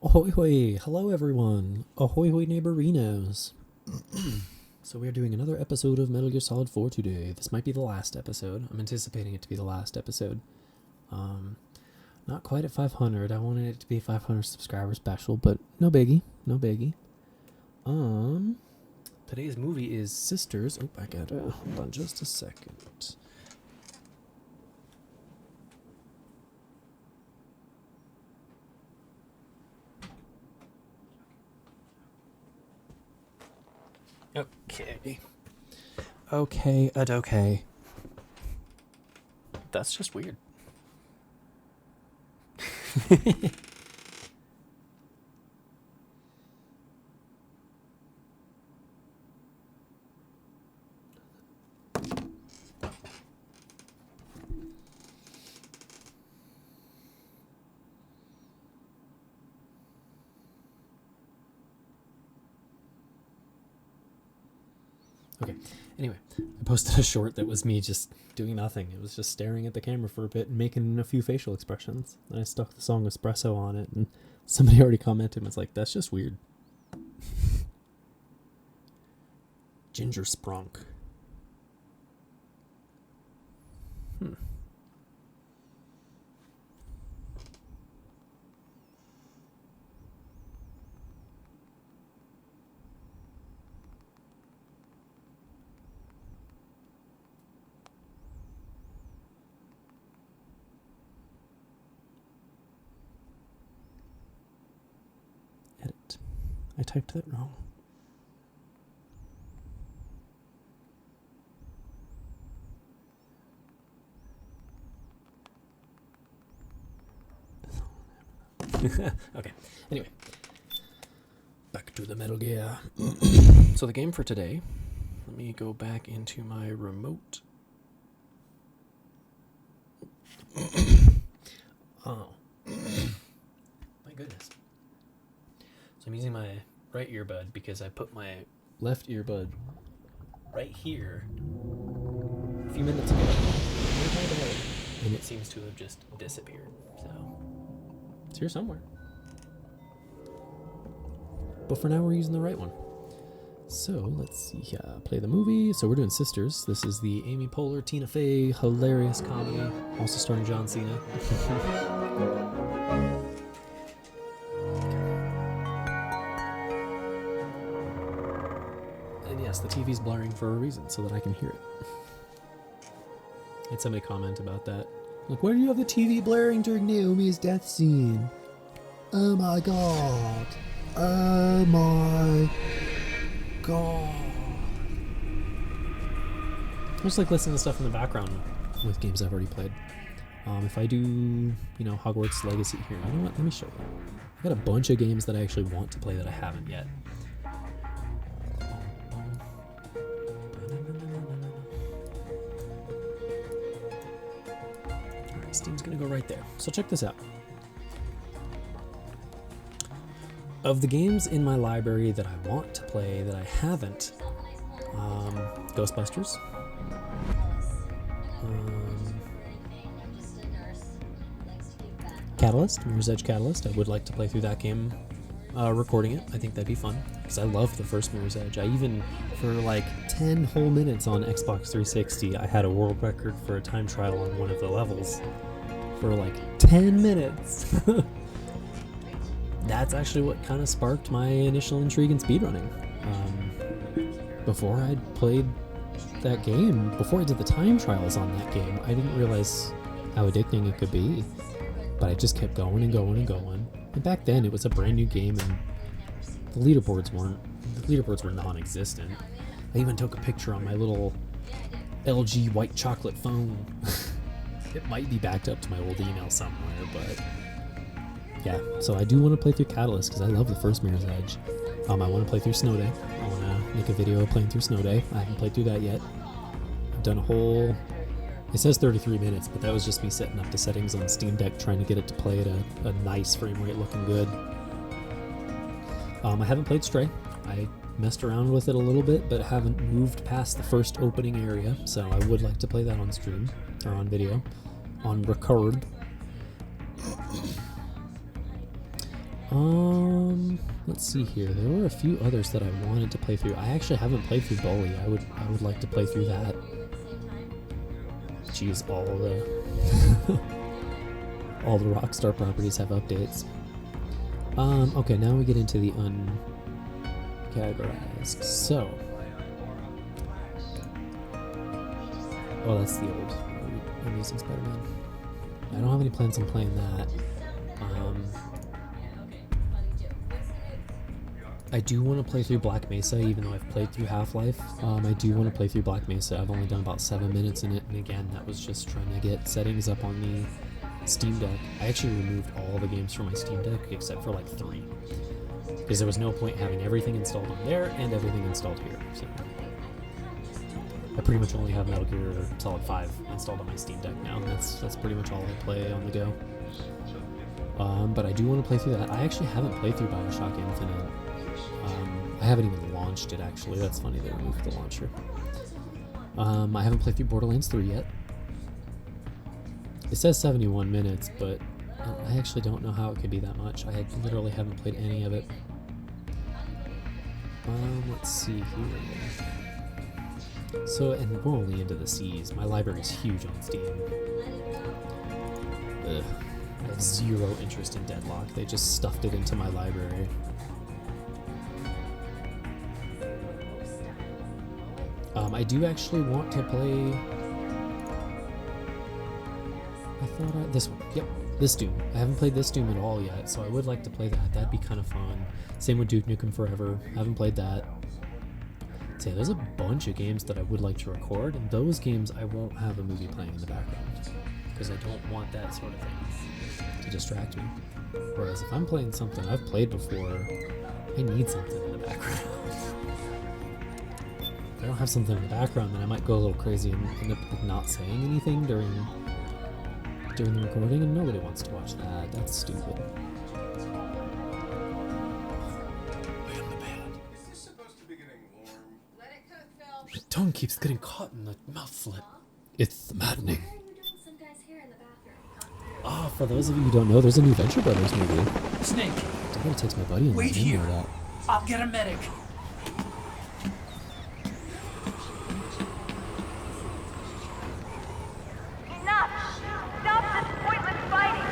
Ahoy hoy! Hello everyone! Ahoy hoy neighborinos! So we are doing another episode of Metal Gear Solid 4 today. This might be the last episode. I'm anticipating it to be the last episode. Um, Not quite at 500. I wanted it to be a 500 subscriber special, but no biggie. No biggie. Today's movie is Sisters. Oh, I gotta hold on just a second. Okay. Okay. That's just weird. Okay, anyway, I posted a short that was me just doing nothing. It was just staring at the camera for a bit and making a few facial expressions. And I stuck the song Espresso on it, and somebody already commented and was like, that's just weird. Ginger Sprunk. Edit. I typed that wrong. Okay, anyway. Back to the Metal Gear. So the game for today, let me go back into my remote. Oh. My goodness. So I'm using my right earbud because I put my left earbud right here a few minutes ago. And it seems to have just disappeared. So it's here somewhere. But for now, we're using the right one. So let's see. Play the movie. So we're doing Sisters. This is the Amy Poehler, Tina Fey hilarious comedy, also starring John Cena. And yes, the TV's blaring for a reason, so that I can hear it. I had somebody comment about that. Like, why do you have the TV blaring during Naomi's death scene? Oh my god. Oh my god. I just like listening to stuff in the background with games I've already played. If I do, Hogwarts Legacy here, you know what? Let me show you. I got a bunch of games that I actually want to play that I haven't yet. Alright, Steam's gonna go right there. So check this out. Of the games in my library that I want to play that I haven't, Ghostbusters, Catalyst, Mirror's Edge Catalyst. I would like to play through that game, recording it. I think that'd be fun because I love the first Mirror's Edge. I even, for like 10 whole minutes on Xbox 360, I had a world record for a time trial on one of the levels for like 10 minutes. That's actually what kind of sparked my initial intrigue in speedrunning. Before I'd played that game, before I did the time trials on that game, I didn't realize how addicting it could be. But I just kept going and going and going. And back then, it was a brand new game, and the leaderboards were non-existent. I even took a picture on my little LG white chocolate phone. It might be backed up to my old email somewhere, but yeah, so I do want to play through Catalyst because I love the first Mirror's Edge. I want to play through Snow Day. I want to make a video of playing through Snow Day. I haven't played through that yet. I've done a whole... It says 33 minutes, but that was just me setting up the settings on Steam Deck, trying to get it to play at a nice frame rate looking good. I haven't played Stray. I messed around with it a little bit, but haven't moved past the first opening area, so I would like to play that on stream, or on video, on record. Let's see here. There were a few others that I wanted to play through. I actually haven't played through Bully. I would like to play through that. Jeez, all the all the Rockstar properties have updates. Okay, now we get into the uncategorized. So, oh, that's the old Amazing Spider-Man. I don't have any plans on playing that. I do want to play through Black Mesa, even though I've played through Half-Life. I do want to play through Black Mesa. I've only done about 7 minutes in it, and again, that was just trying to get settings up on the Steam Deck. I actually removed all the games from my Steam Deck except for like 3, because there was no point having everything installed on there and everything installed here. So I pretty much only have Metal Gear Solid 5 installed on my Steam Deck now. That's pretty much all I play on the go. But I do want to play through that. I actually haven't played through Bioshock Infinite. I haven't even launched it, actually. That's funny, they removed the launcher. I haven't played through Borderlands 3 yet. It says 71 minutes, but I actually don't know how it could be that much. I literally haven't played any of it. Let's see here. So, and we're only into the C's. My library's huge on Steam. Ugh. I have zero interest in Deadlock. They just stuffed it into my library. I do actually want to play... this one. Yep, this Doom. I haven't played this Doom at all yet, so I would like to play that. That'd be kind of fun. Same with Duke Nukem Forever. Haven't played that. So yeah, there's a bunch of games that I would like to record, and those games I won't have a movie playing in the background, because I don't want that sort of thing to distract me. Whereas if I'm playing something I've played before, I need something in the background. If I don't have something in the background, then I might go a little crazy and end up not saying anything during the recording, and nobody wants to watch that. That's stupid. Your tongue keeps getting caught in the mouth flip. It's maddening. Ah, for those of you who don't know, there's a new Venture Brothers movie. Snake, I gotta text my buddy and wait let him here. know that. I'll get a medic. Enough! Stop this pointless fighting!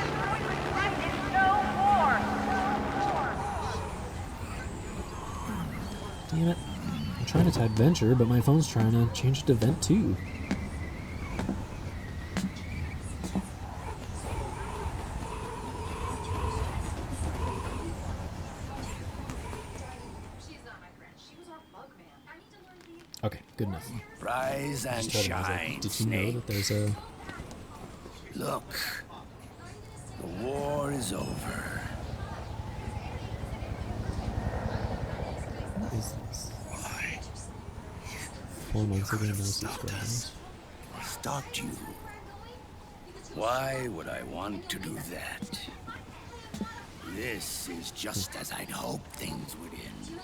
This is no war! Damn it. I'm trying to type Venture, but my phone's trying to change it to Vent 2. Okay, good enough. Rise and Just told him, I was shine, like, did you know Snake. that there's a... Look, the war is over. What is this? Why? 4 months ago, no Stopped subscribers. us. Stopped you. Why would I want to do that? This is just as I'd hoped things would end.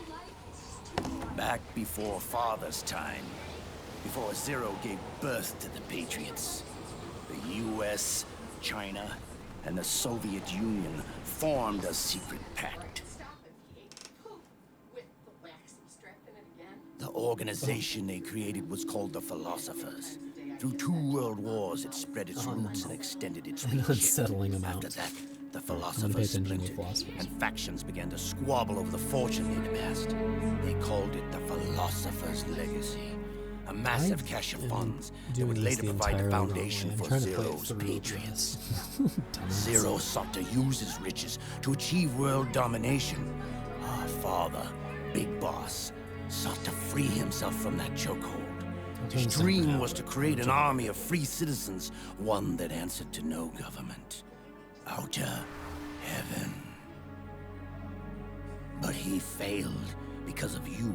Back before Father's time, before Zero gave birth to the Patriots, the US, China, and the Soviet Union formed a secret pact. The organization they created was called the Philosophers. Through 2 world wars, it spread its roots and extended its reach. Unsettling amount. After that, the I'm gonna pay philosophers attention to splintered, philosophers. and factions began to squabble over the fortune they'd amassed. They called it the Philosopher's Legacy, a massive cache of funds that would later provide the foundation for Zero's Patriots. Zero sought to use his riches to achieve world domination. Our father, Big Boss, sought to free himself from that chokehold. His dream was to create an army of free citizens, one that answered to no government. Outer heaven. But he failed because of you.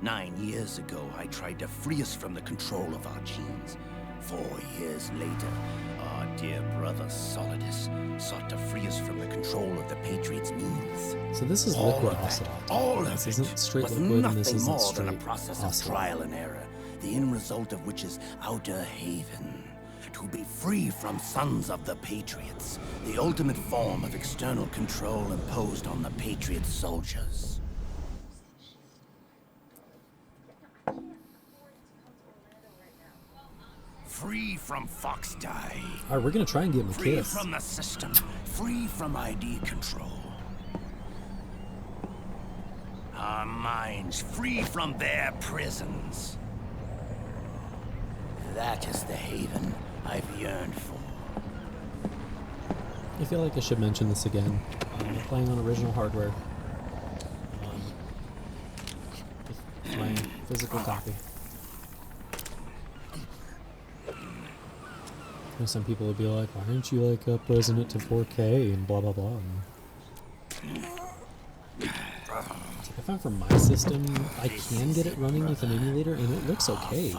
9 years ago, I tried to free us from the control of our genes. 4 years later, our dear brother Solidus sought to free us from the control of the Patriots' means. So this is All liquid of that, ocelot. all of This it isn't straight was liquid, and this nothing isn't more than a straight process of ocelot. trial and error, the end result of which is Outer Haven. to be free from Sons of the Patriots, the ultimate form of external control imposed on the Patriot soldiers. Free from Foxdie. Alright, we're gonna try and get him a Free kiss. from the system. Free from ID control. Our minds free from their prisons. That is the haven I've yearned for. I feel like I should mention this again. I'm playing on original hardware. With my physical copy. And some people would be like, why aren't you like uploading it to 4K and blah blah blah. I found for my system, I can get it running with an emulator and it looks okay,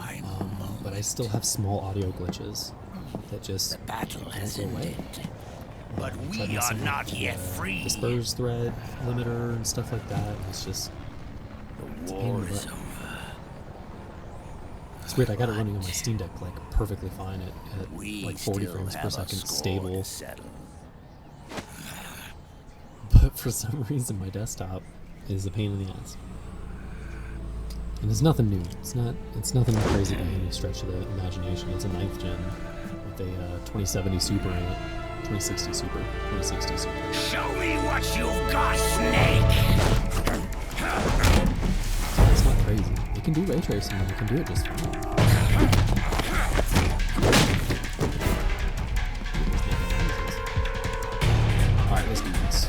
but I still have small audio glitches that just don't go away. But we are not yet free. Disperse thread limiter and stuff like that. And it's just The war is over. It's weird. I got it running on my Steam Deck like perfectly fine at like 40 frames per second, stable. But for some reason, my desktop is a pain in the ass. And it's nothing new. It's nothing crazy by any stretch of the imagination. It's a 9th gen with a 2070 Super in it. 2060 Super. 2060 Super. Show me what you've got, Snake! It's not crazy. It can do ray tracing and it can do it just fine. Alright, let's do this.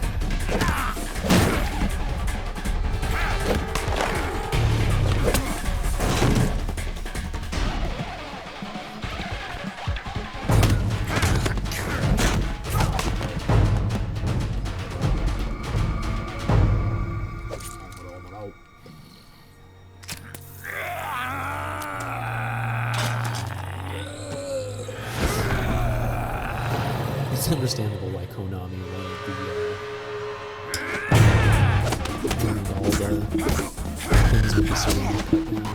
It's understandable why Konami wanted all the things with the syringe cut down.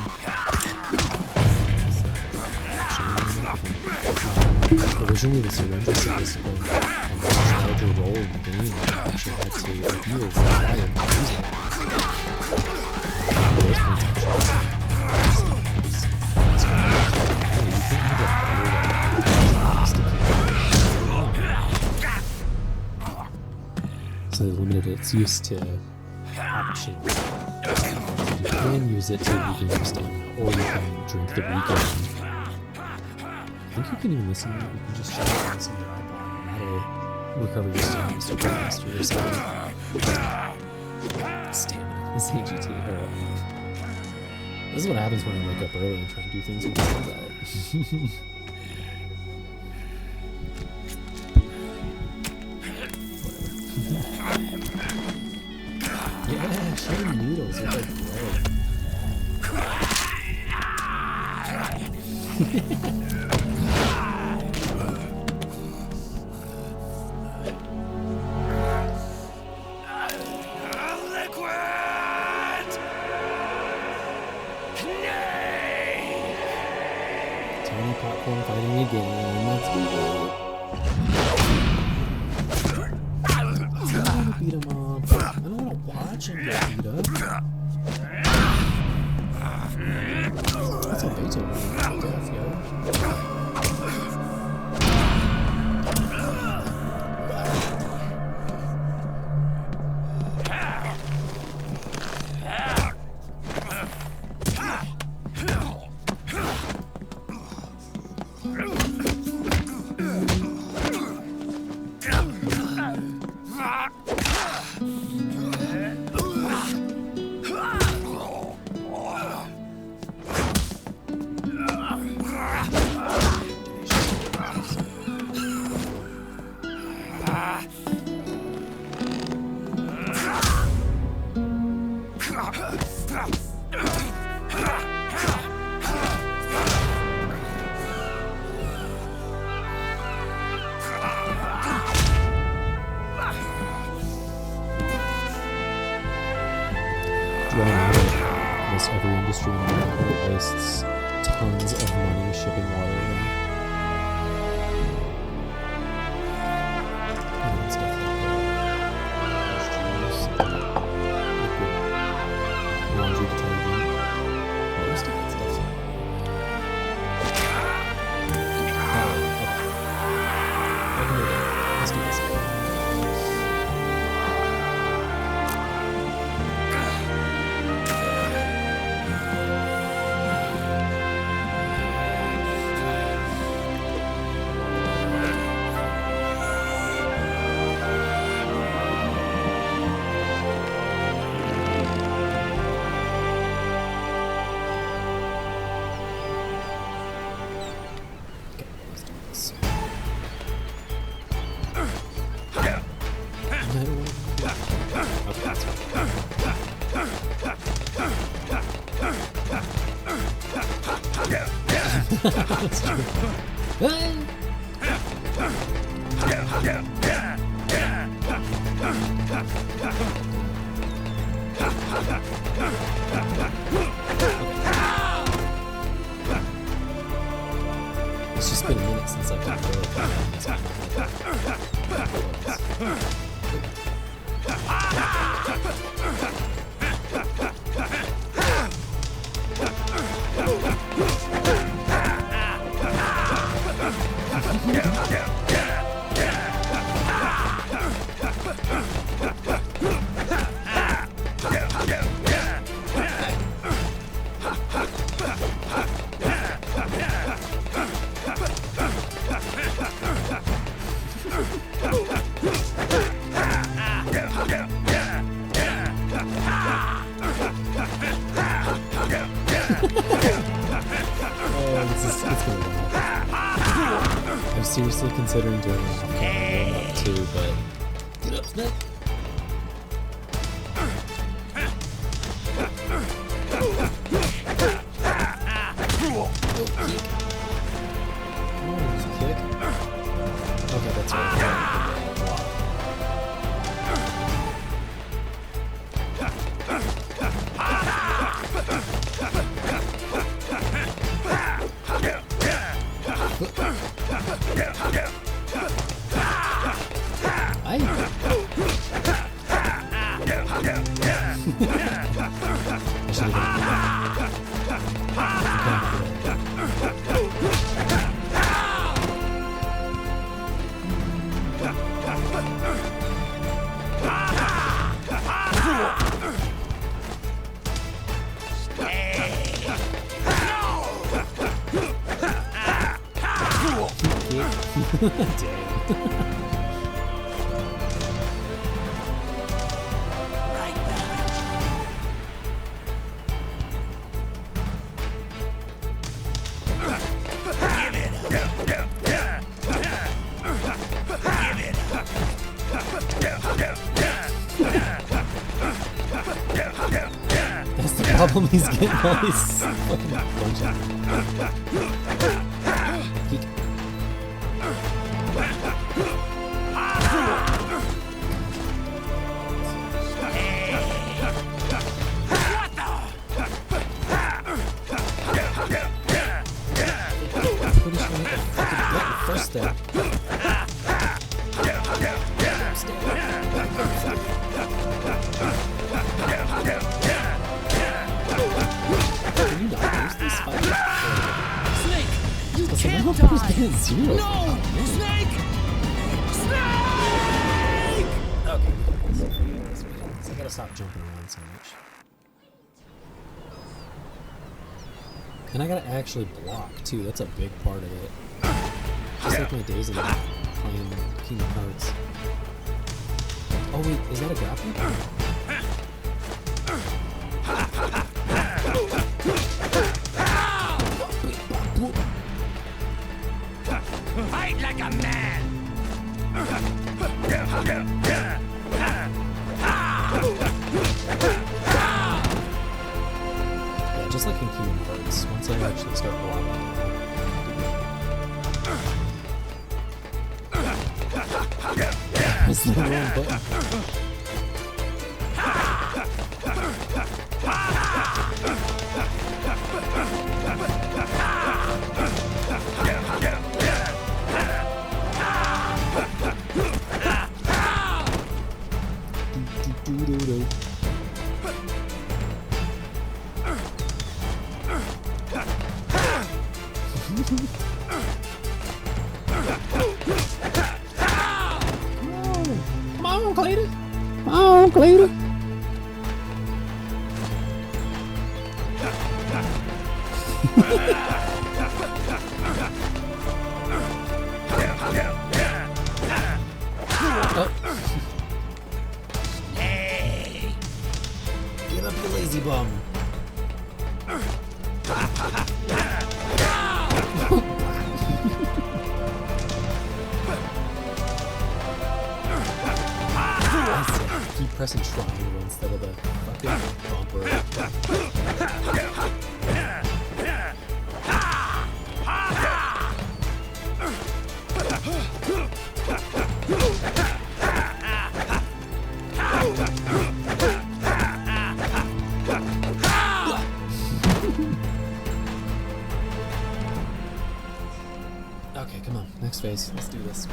Originally, the syringe was supposed to play a much larger role in the game, and actually had to review why and use it. So they limited its use to options. You can use it to weaken your stamina, or you can drink the weakened. I think you can even listen. You can just shut it and listen to your iPod, and that'll recover your stamina super fast. Or stamina. This AGT hero. This is what happens when I wake up early and try and do things with my that. Yeah, shiny needles are like great. Tiny popcorn fighting again. Let's do it. I don't want to beat him up. I don't want to watch him get beat up. That's a Beethoven. Death, yo. Almost every industry in America wastes tons of money shipping water around. Okay, that's fine. That's true. It's just been a minute since I've done I'm seriously considering doing an off-camera warm-up too, but get up, Snake! Kick. Okay, that's right. That's the problem, he's getting all these fucking punches. Pretty sure I can fucking get the first step. Can you not lose this fight? Snake! You Listen, can't I hope die! been zero. No! Snake! Snake! Okay, so I gotta stop jumping around so much. And I gotta actually block too, that's a big part of it. Just like my days of playing Kingdom Hearts. Oh wait, is that a grappling? Fight like a man! Yeah, just like in Kingdom Hearts, once I actually start blocking. It's the wrong button. Come on, Clayton. Come on, Clayton. Hey! Give up, you lazy bum. I said, keep pressing triangle instead of the fucking bumper. Okay, come on. Next phase. Let's do this.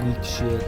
Weak shit.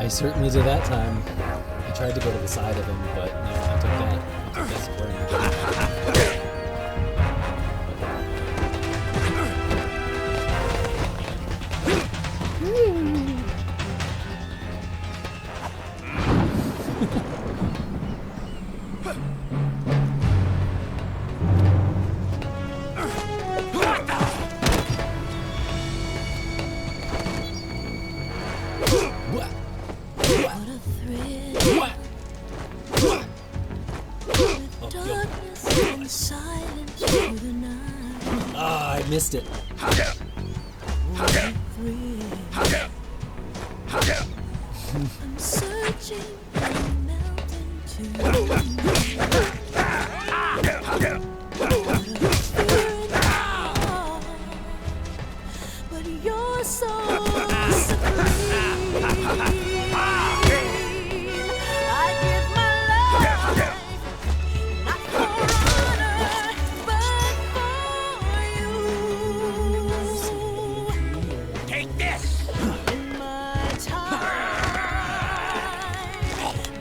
I certainly did that time. I tried to go to the side of him, but no, I took that. I took that square. I missed it. I'm searching for a mountain but you're so supreme. I give my life, not for honor, but for you. Take this! In my time,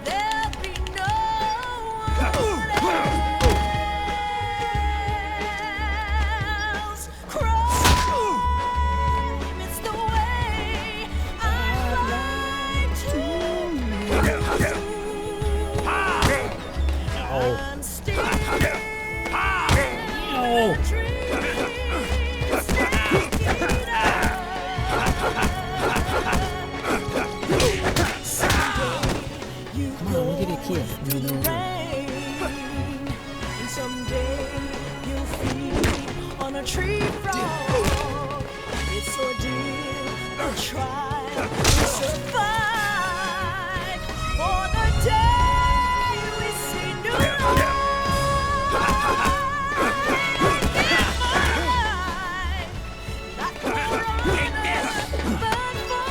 there'll be no one else. Crime, it's the way I'd like to live. I'm still Come on, we'll give you a kiss. and someday you'll feed on a tree frog. It's ordeal, a trial to survive. For the day we see new life. Not for honor, but for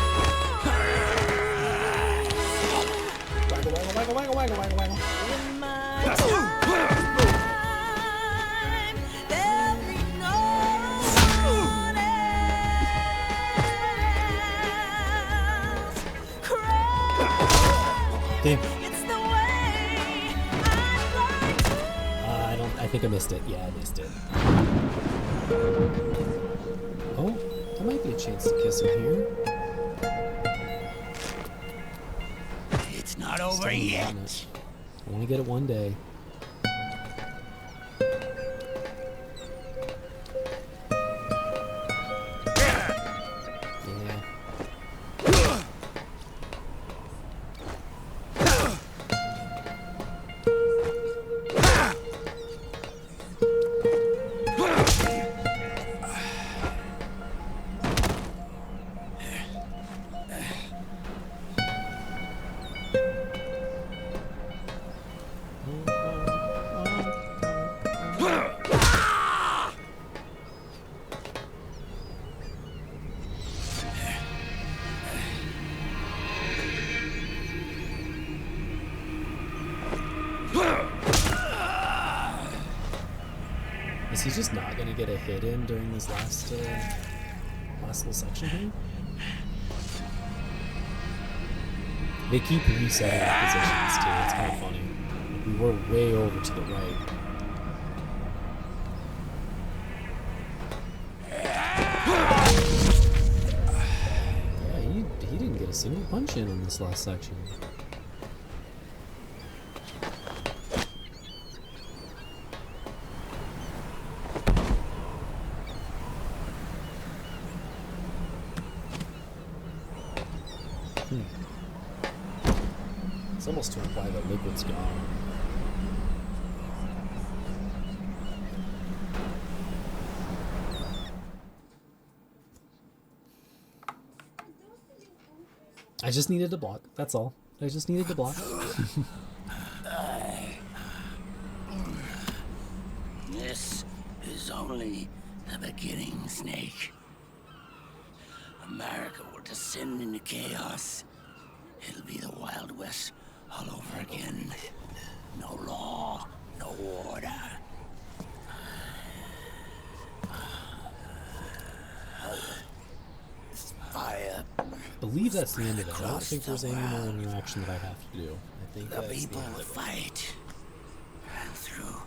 in my time, there'll be no one else. Cry, Damn. it's the way I'd like to. I think I missed it. Yeah, I missed it. Oh, there might be a chance to kiss him here. It's not over Still yet. on it. I want to get it one day. Yeah. he just not gonna get a hit in during this last little section here? They keep resetting the positions too. It's kind of funny. We were way over to the right. Yeah, he didn't get a single punch in on this last section. It's almost to imply that liquid's gone. I just needed to block. That's all. I just needed to block. This is only the beginning, Snake. America will descend into chaos. It'll be the Wild West all over again. No law, no order. Fire. I believe that's the end of it. I don't think there's any more interaction that I have to do. I think The that's people the end will of it. fight. And through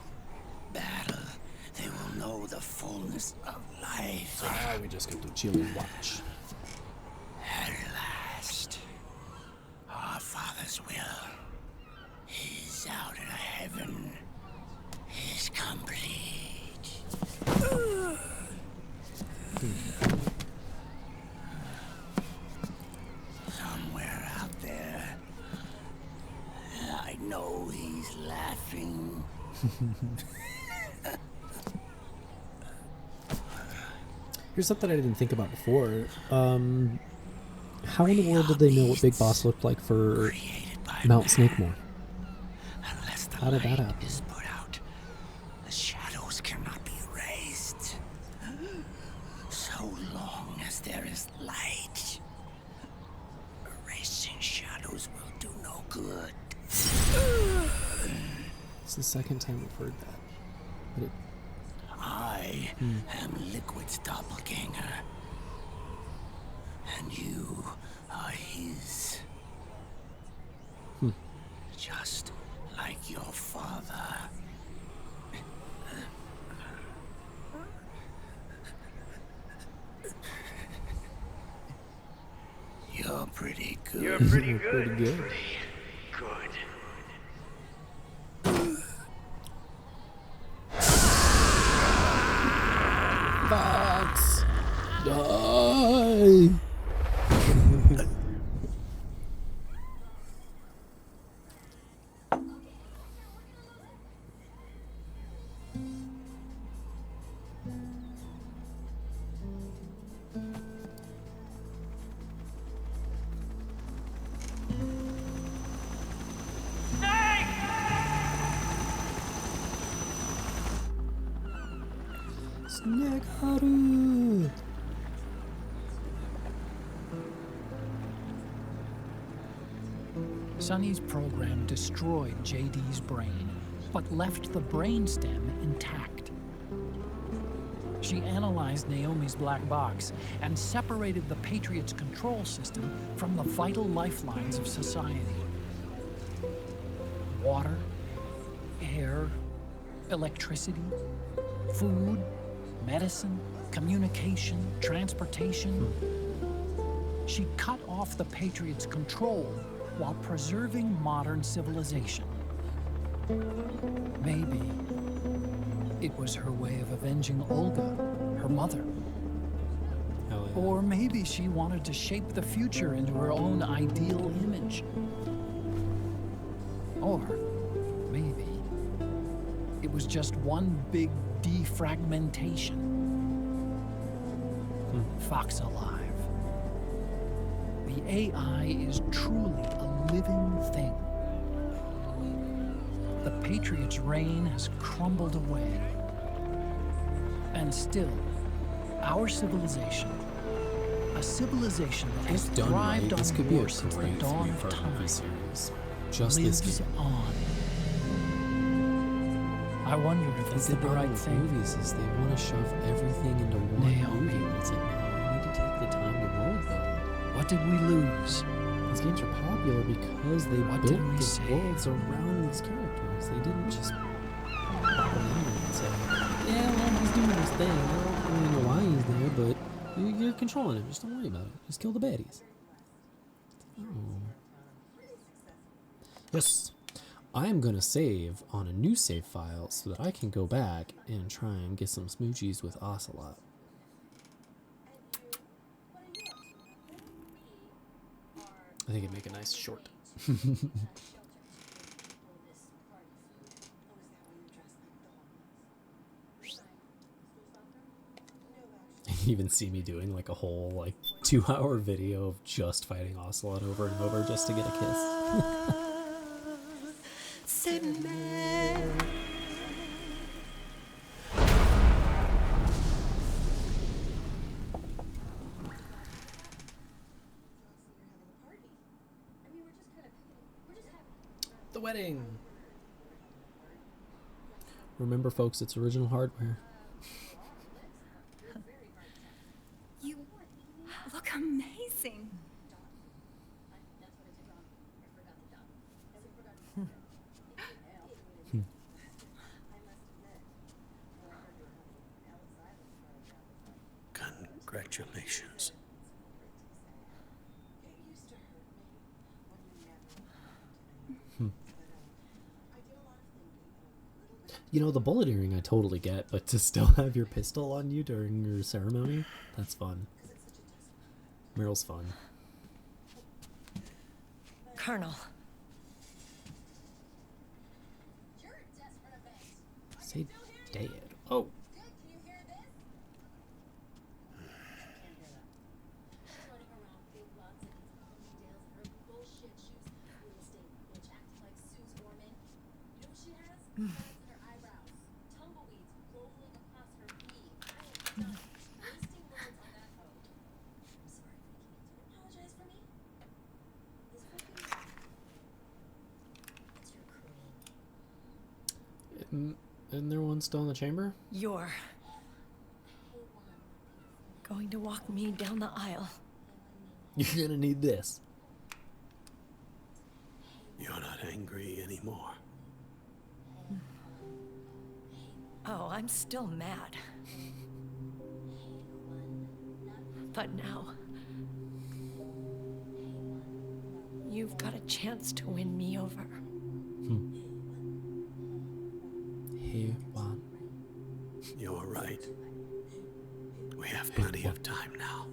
battle, they will know the fullness of life. So now we just get to chill and watch. At last, our Father's will, His out of heaven, is complete. Somewhere out there, I know He's laughing. Here's something I didn't think about before. How in the world did they know what Big Boss looked like for Mount Snakemore? Unless the How did that light happen? is put out, the shadows cannot be erased. So long as there is light, erasing shadows will do no good. It's the second time we've heard that. But it, I am Liquid's doppelganger, and you are his. Just like your father. You're pretty good. You're pretty good. pretty good. Good. Fox! Die! Snake Haru! Sunny's program destroyed JD's brain, but left the brainstem intact. She analyzed Naomi's black box and separated the Patriots' control system from the vital lifelines of society. Water, air, electricity, food, medicine, communication, transportation. She cut off the Patriots' control while preserving modern civilization. Maybe it was her way of avenging Olga, her mother. Hell yeah. Or maybe she wanted to shape the future into her own ideal image. Or maybe it was just one big defragmentation. Fox alive. The AI is truly a living thing. The Patriots' reign has crumbled away. And still, our civilization, a civilization that has If done right, thrived this on could be a war since the great dawn of 3-part time, movie series. Just this lives game. on. I wonder if That's they did the right with thing. movies is they want to shove everything into one Naomi. movie. It's like, no, you need to take the time to world build. What did we lose? These games are popular because they What built did we the say? worlds around these characters. They didn't just pop them in and say, yeah, well, he's doing his thing. I don't really know why he's there, but you're controlling him. Just don't worry about it. Just kill the baddies. Oh. Yes. I'm going to save on a new save file so that I can go back and try and get some smoochies with Ocelot. I think it'd make a nice short. You even see me doing like a whole like 2-hour video of just fighting Ocelot over and over just to get a kiss. The wedding. Remember, folks, it's original hardware. You look amazing. Congratulations. You know, the bullet earring I totally get, but to still have your pistol on you during your ceremony, that's fun. Meryl's fun. Colonel. Say dad. Oh. Isn't there one still in the chamber? You're going to walk me down the aisle. You're gonna need this. You're not angry anymore. Oh, I'm still mad. But now, you've got a chance to win me over. Hey, Juan. You're right. We have plenty of time now.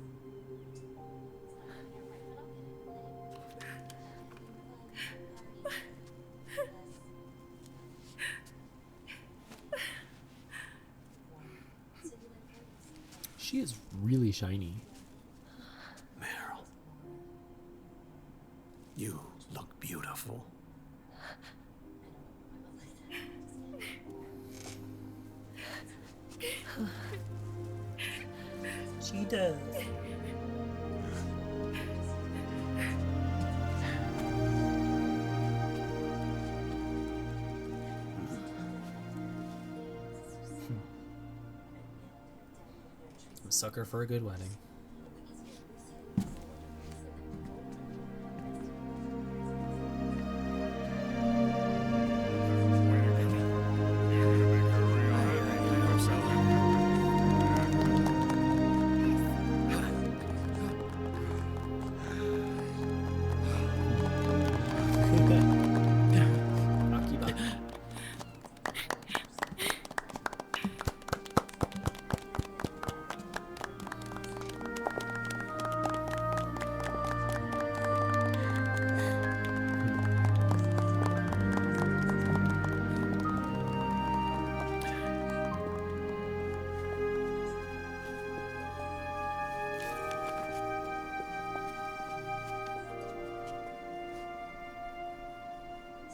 She is really shiny. Meryl, you look beautiful. She does. I'm a sucker for a good wedding.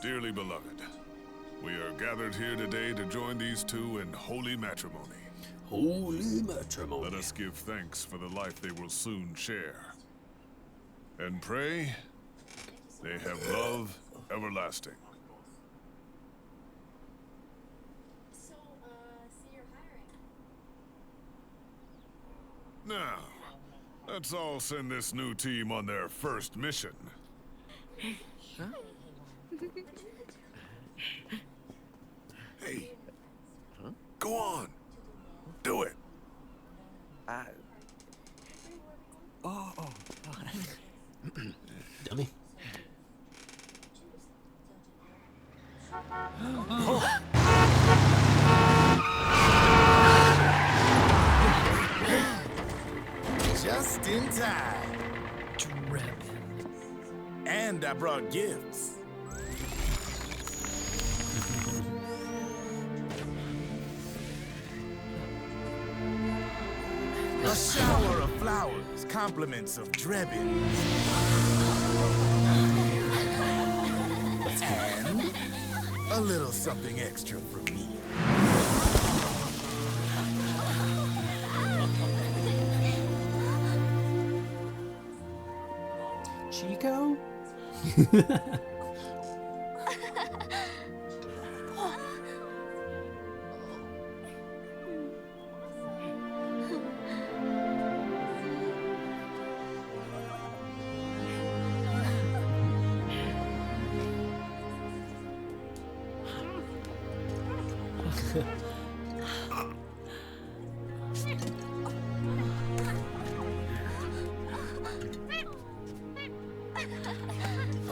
Dearly beloved, we are gathered here today to join these two in holy matrimony. Holy matrimony. Let us give thanks for the life they will soon share. And pray they have love everlasting. Let's all send this new team on their first mission. Hey. Go on. Do it. Dummy. Just in time. Drebin. And I brought gifts. A shower of flowers, compliments of Drebin. And a little something extra from me. Chico?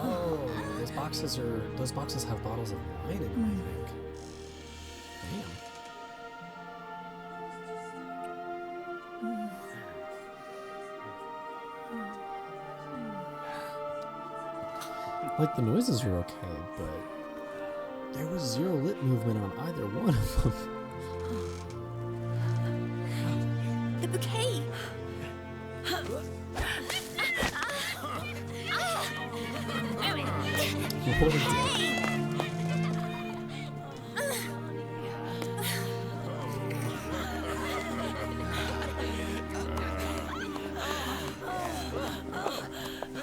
Oh, those boxes have bottles of wine in them, I think. Damn. Like, the noises are okay, but there was zero lip movement on either one of them. The bouquet! What is it?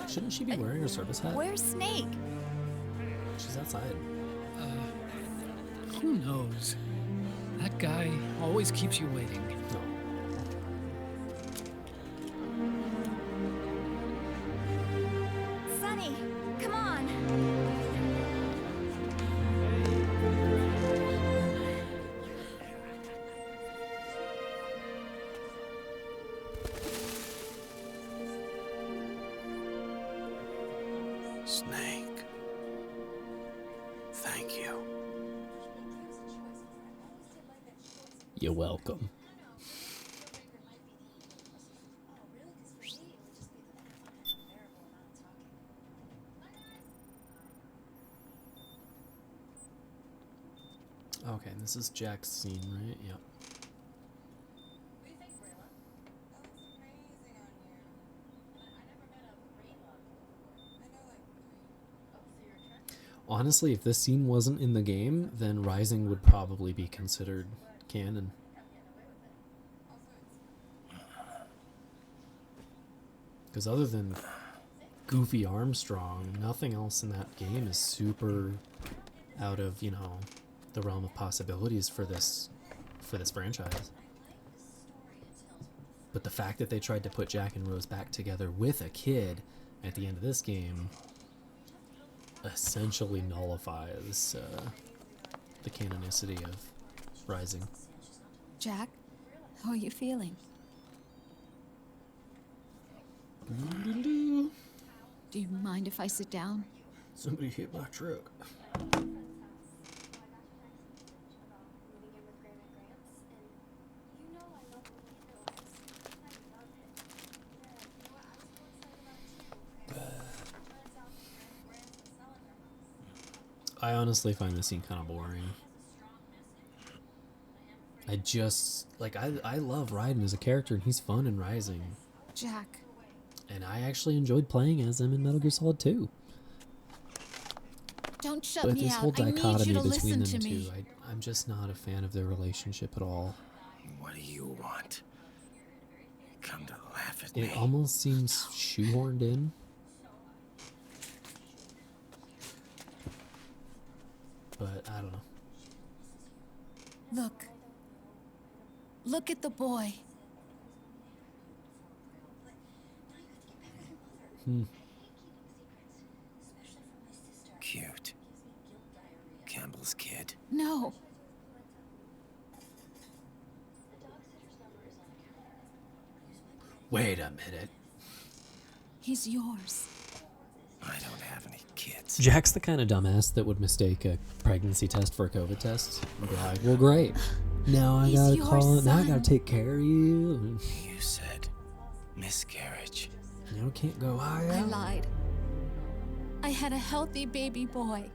Shouldn't she be wearing her service hat? Where's Snake? She's outside. Who knows? That guy always keeps you waiting. No. Sunny, come on. Snake. Thank you. You're welcome. Okay, this is Jack's scene, right? Yep. Honestly, if this scene wasn't in the game, then Rising would probably be considered canon. Because other than Goofy Armstrong, nothing else in that game is super out of, you know, the realm of possibilities for this franchise. But the fact that they tried to put Jack and Rose back together with a kid at the end of this game essentially nullifies the canonicity of Rising. Jack, how are you feeling? Do you mind if I sit down? Somebody hit my truck. I honestly find this scene kind of boring. I love Raiden as a character, and he's fun in Rising. Jack. And I actually enjoyed playing as him in Metal Gear Solid 2. Don't shut But me this out. whole I need dichotomy you to between listen them to two, me. I'm just not a fan of their relationship at all. What do you want? Come to laugh at me. It almost seems shoehorned in. But I don't know. Look. Look at the boy. Cute. Campbell's kid. No. Wait a minute. He's yours. I don't have any kids. Jack's the kind of dumbass that would mistake a pregnancy test for a COVID test. And be like, well, great. Now I gotta call it. Now I gotta take care of you. You said miscarriage. You can't go higher. I lied. I had a healthy baby boy.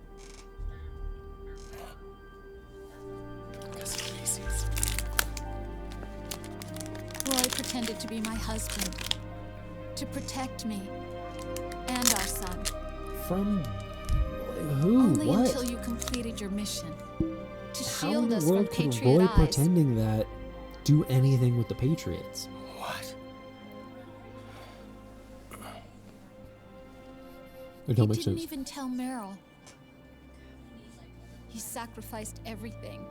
Roy pretended to be my husband, to protect me and our son. From who? Only What? until you completed your mission. To How in shield the us from world could Patriot Roy eyes. pretending that do anything with the Patriots? What? It don't He make didn't sense. even tell Meryl. He sacrificed everything.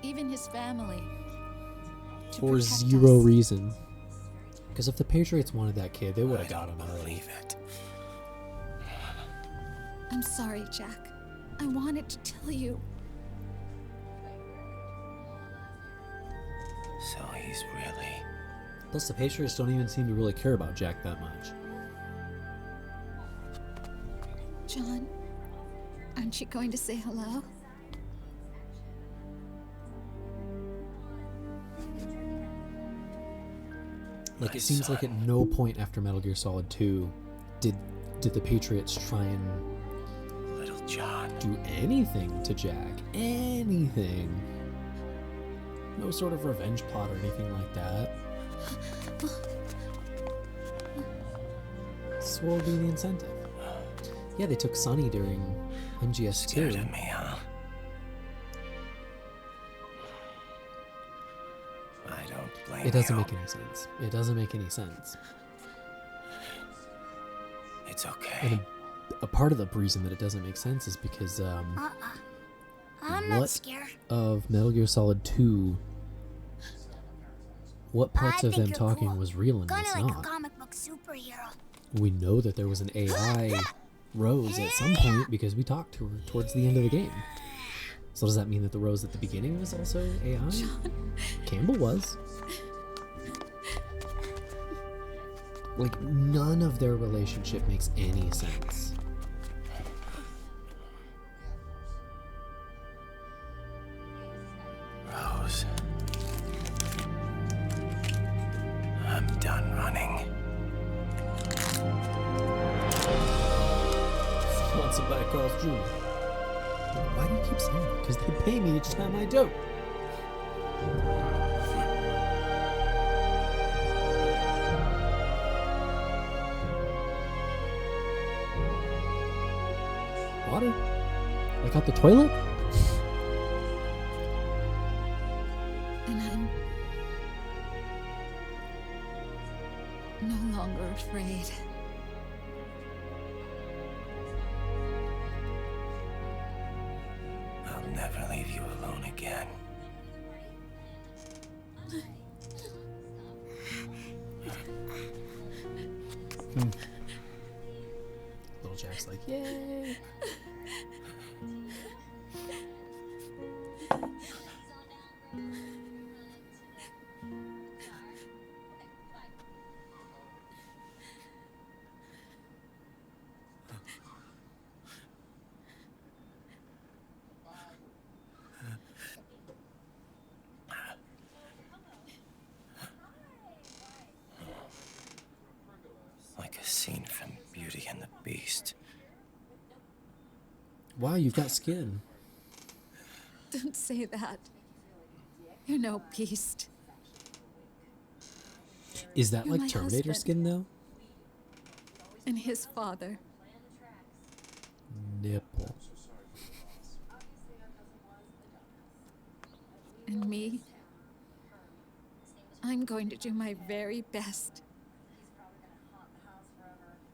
Even his family. To For protect zero us. reason. Because if the Patriots wanted that kid, they would have got him already. Believe it. I'm sorry, Jack. I wanted to tell you. So he's really... Plus, the Patriots don't even seem to really care about Jack that much. John, aren't you going to say hello? Like, My it seems like at son. no point after Metal Gear Solid 2 did the Patriots try and Little John. do anything to Jack. Anything. No sort of revenge plot or anything like that. This will be the incentive. Yeah, they took Sonny during Scared MGS4. of me, huh? I don't blame It doesn't you. make any sense. It doesn't make any sense. It's okay. And a part of the reason that it doesn't make sense is because I'm what not scared. of Metal Gear Solid 2, what parts I of think them you're talking cool. was real and what's Kinda like a not? comic book superhero. We know that there was an AI Rose at some point because we talked to her towards the end of the game. So does that mean that the Rose at the beginning was also AI? Campbell was. Like, none of their relationship makes any sense. Rose. I'm done running. Want somebody Carl's Jr. Why do you keep saying that? Because they pay me each time I do. Water? Like out the toilet? And I'm no longer afraid. I'll never leave you alone again. Little Jack's like, yay! Like a scene from Beauty and the Beast. Wow, you've got skin. Don't say that. You're no beast. Is that You're like my Terminator husband. skin though? And his father. Nipple. And me. I'm going to do my very best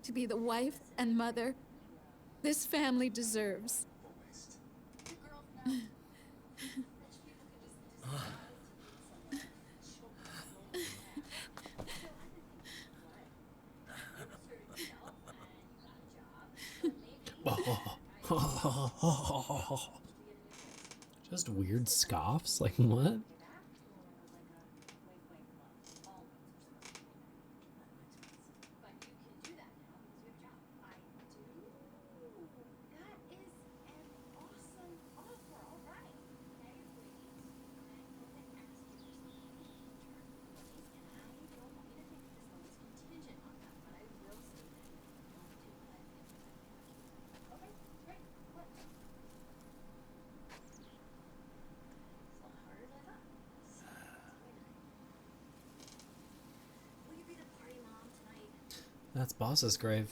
to be the wife and mother this family deserves. Just weird scoffs? Like, what? That's Boss's grave.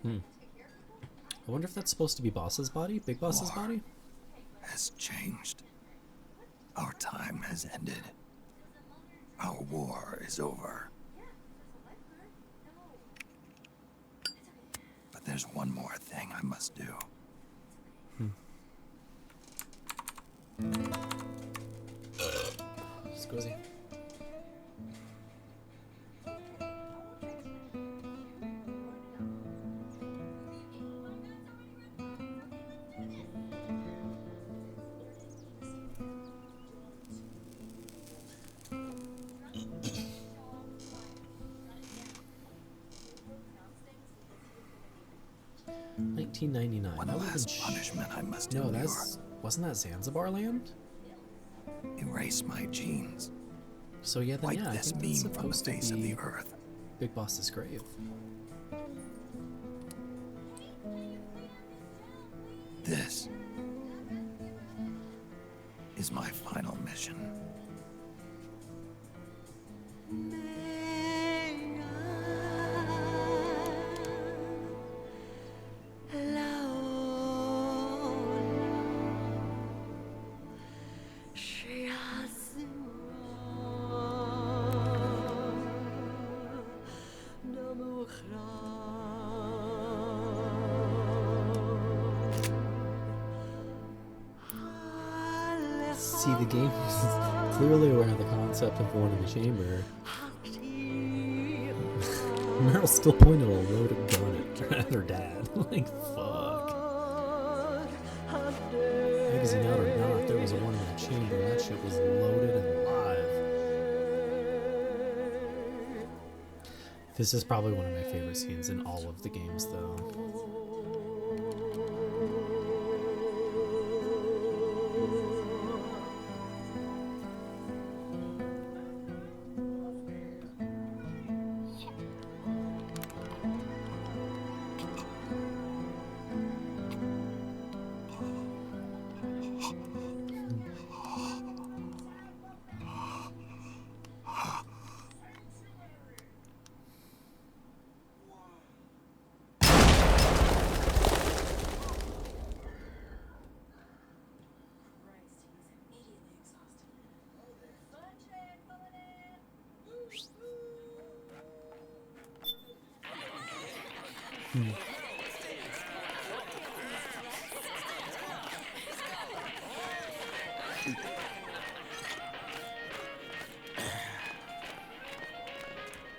I wonder if that's supposed to be Boss's body? Big Boss's body? Has changed. Our time has ended. Our war is over. But there's one more thing I must do. Squizzy. $19.99. One last punishment I must No, endure. wasn't that Zanzibar land? Erase my genes. So yeah, then Wipe yeah, I this think that's meme from the supposed to face of be the earth. Big Boss's grave. This is my final mission. See, the game is clearly aware of the concept of one in the chamber. Meryl's still pointing a loaded gun at her dad. Like, fuck. Because you know or not, there was one in that chamber. That shit was loaded and live. This is probably one of my favorite scenes in all of the games, though.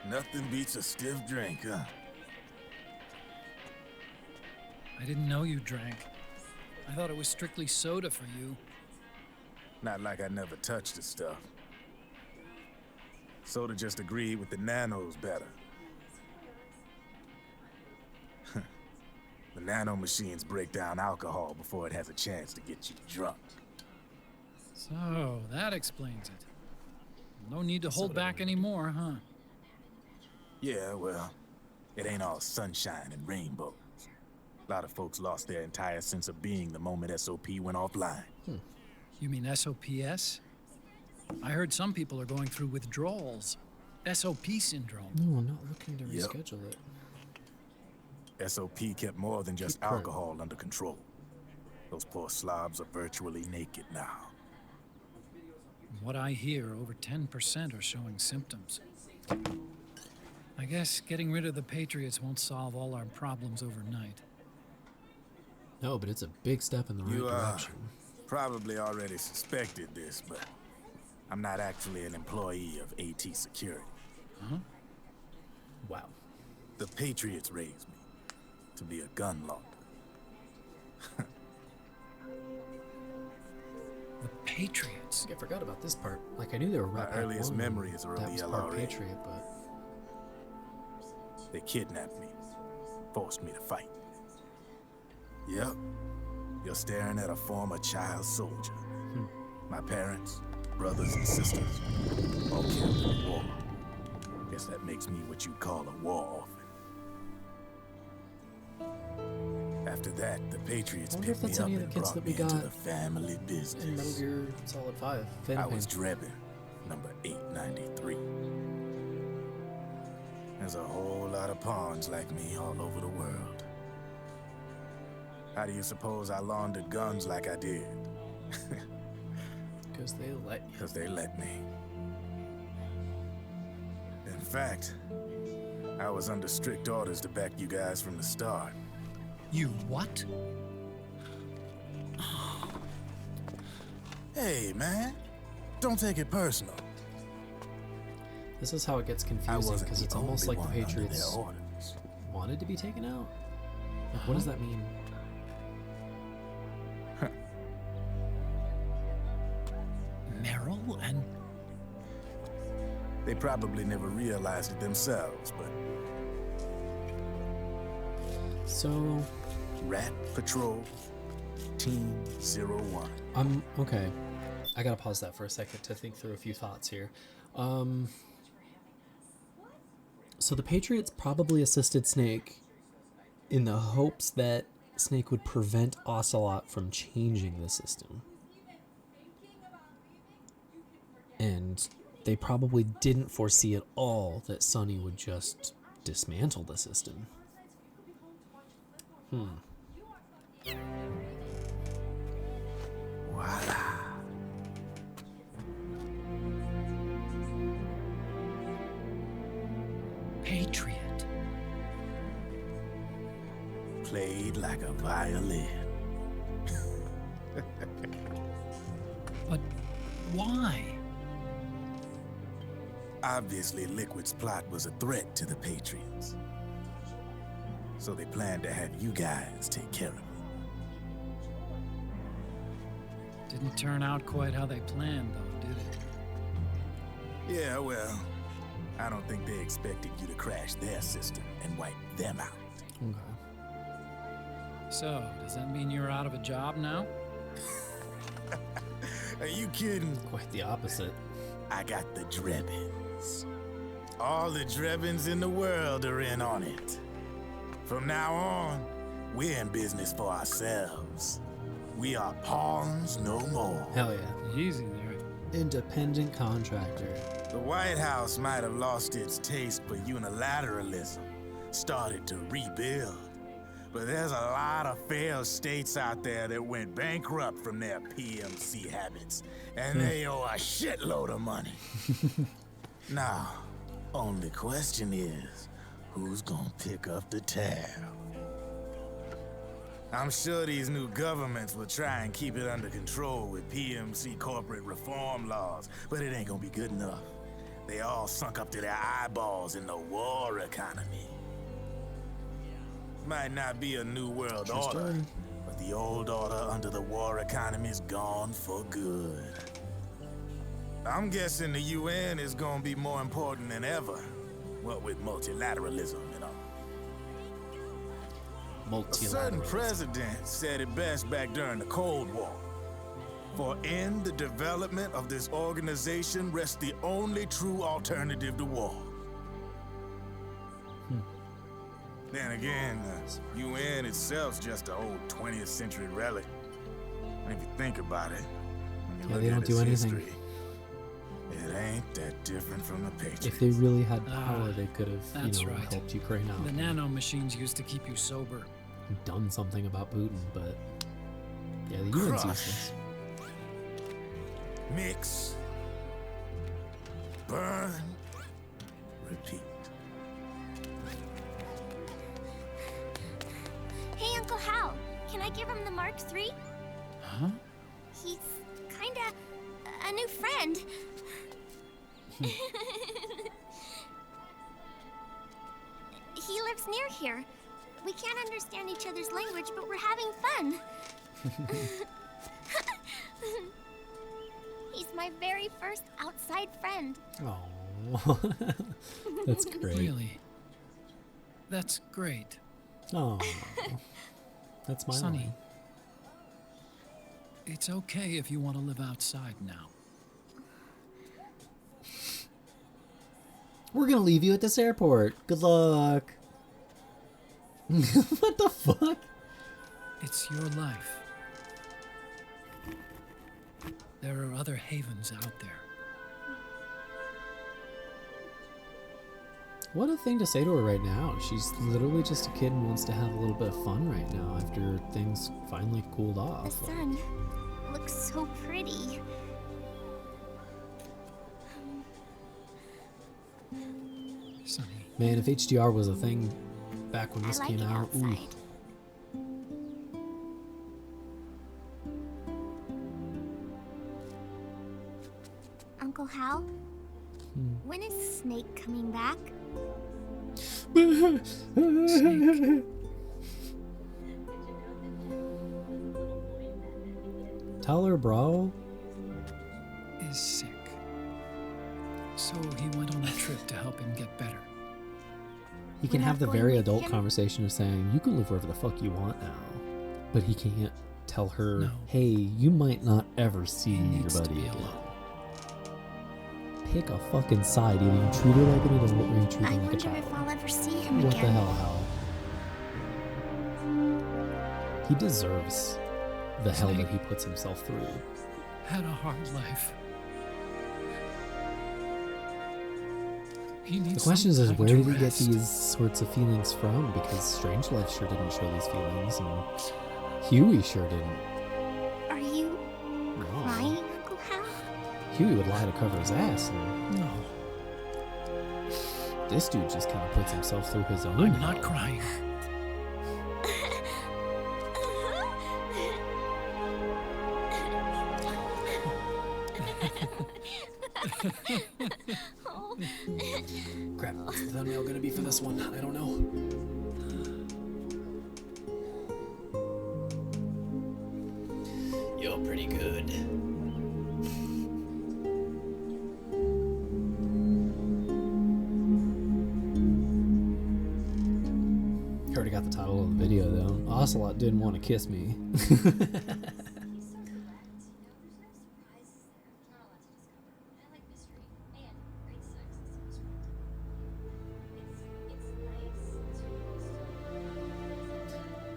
Nothing beats a stiff drink, huh? I didn't know you drank. I thought it was strictly soda for you. Not like I never touched the stuff. Soda just agreed with the nanos better. The nano machines break down alcohol before it has a chance to get you drunk. So, that explains it. No need to hold back anymore, huh? Yeah, well, it ain't all sunshine and rainbows. A lot of folks lost their entire sense of being the moment SOP went offline. You mean SOPS? I heard some people are going through withdrawals. SOP syndrome. No, I'm not looking to reschedule it. SOP kept more than just alcohol under control. Those poor slobs are virtually naked now. From what I hear, over 10% are showing symptoms. I guess getting rid of the Patriots won't solve all our problems overnight. No, but it's a big step in the right direction. Probably already suspected this, but I'm not actually an employee of AT Security. Huh? Wow. The Patriots raised me to be a gun launder. The Patriots? I forgot about this part. Like, I knew they were My Rat Pack earliest 1, memory is early that was part LRA. Patriot, but... They kidnapped me, forced me to fight. Yep, you're staring at a former child soldier. My parents, brothers and sisters, all killed in the war. Guess that makes me what you'd call a war orphan. After that, the Patriots picked me up and brought me into the family business. In Metal Gear Solid 5. I was Drebin, number 893. There's a whole lot of pawns like me all over the world. How do you suppose I laundered guns like I did? Because they let you. Because they let me. In fact, I was under strict orders to back you guys from the start. You what? Hey, man. Don't take it personal. This is how it gets confusing, because it's almost like the Patriots wanted to be taken out. Like, what does that mean? Merrill and... They probably never realized it themselves, but... So... Rat Patrol, Team 01. Okay. I gotta pause that for a second to think through a few thoughts here. So the Patriots probably assisted Snake in the hopes that Snake would prevent Ocelot from changing the system. And they probably didn't foresee at all that Sonny would just dismantle the system. Voila. Patriot. Played like a violin. But why? Obviously, Liquid's plot was a threat to the Patriots. So they planned to have you guys take care of it. Didn't turn out quite how they planned, though, did it? Yeah, well, I don't think they expected you to crash their system and wipe them out. Okay. So, does that mean you're out of a job now? Are you kidding? Quite the opposite. I got the Drebins. All the Drebins in the world are in on it. From now on, we're in business for ourselves. We are pawns no more. Hell yeah. Easy there. Independent contractor. The White House might have lost its taste for unilateralism, started to rebuild. But there's a lot of failed states out there that went bankrupt from their PMC habits, and they owe a shitload of money. Now, only question is, who's gonna pick up the tab? I'm sure these new governments will try and keep it under control with PMC corporate reform laws, but it ain't gonna be good enough. They all sunk up to their eyeballs in the war economy. Might not be a new world order, but the old order under the war economy's gone for good. I'm guessing the UN is gonna be more important than ever, what with multilateralism and all. A certain president said it best back during the Cold War. For in the development of this organization rests the only true alternative to war. Then again, the UN itself's just an old 20th century relic. And if you think about it, when you look they at don't its do anything. history, it ain't that different from the Patriots. If they really had power, they could have, That's right. helped Ukraine out. The nano machines used to keep you sober. Done something about Putin, but yeah, the UN's useless. Mix, burn, repeat. Hey, Uncle Hal, can I give him the Mark III? Huh? He's kinda a new friend. He lives near here. We can't understand each other's language, but we're having fun. He's my very first outside friend. Oh, that's great. Really? That's great. Oh, that's my Sonny, line. it's okay if you want to live outside now. We're gonna leave you at this airport. Good luck. What the fuck? It's your life. There are other havens out there. What a thing to say to her right now. She's literally just a kid and wants to have a little bit of fun right now after things finally cooled off. The sun looks so pretty. Sonny. Man, if HDR was a thing back when this I like came it out, ooh. outside. Uncle Hal, when is Snake coming back? Snake. Tell her, bro. Is sick. So he went on a trip to help him get better. He can We're have not the going very with adult him? conversation of saying, you can live wherever the fuck you want now. But he can't tell her, No. hey, you might not ever see He your needs to buddy be again. alone. Pick a fucking side. Either you treat her like an adult or you treat I her like a wonder child. if I'll ever see him What again. the hell, Hal? He deserves the hell that he puts himself through. Had a hard life. He The needs question is some where time did to he get rest. these sorts of feelings from? Because Strangelove sure didn't show these feelings, and Huey sure didn't. Are you No. crying, Uncle Hal? Huey would lie to cover his ass, and No, this dude just kind of puts himself through his own I'm hell. not crying. Crap, what's the thumbnail gonna be for this one? I don't know. You're pretty good. Already got the title of the video though. Ocelot didn't want to kiss me.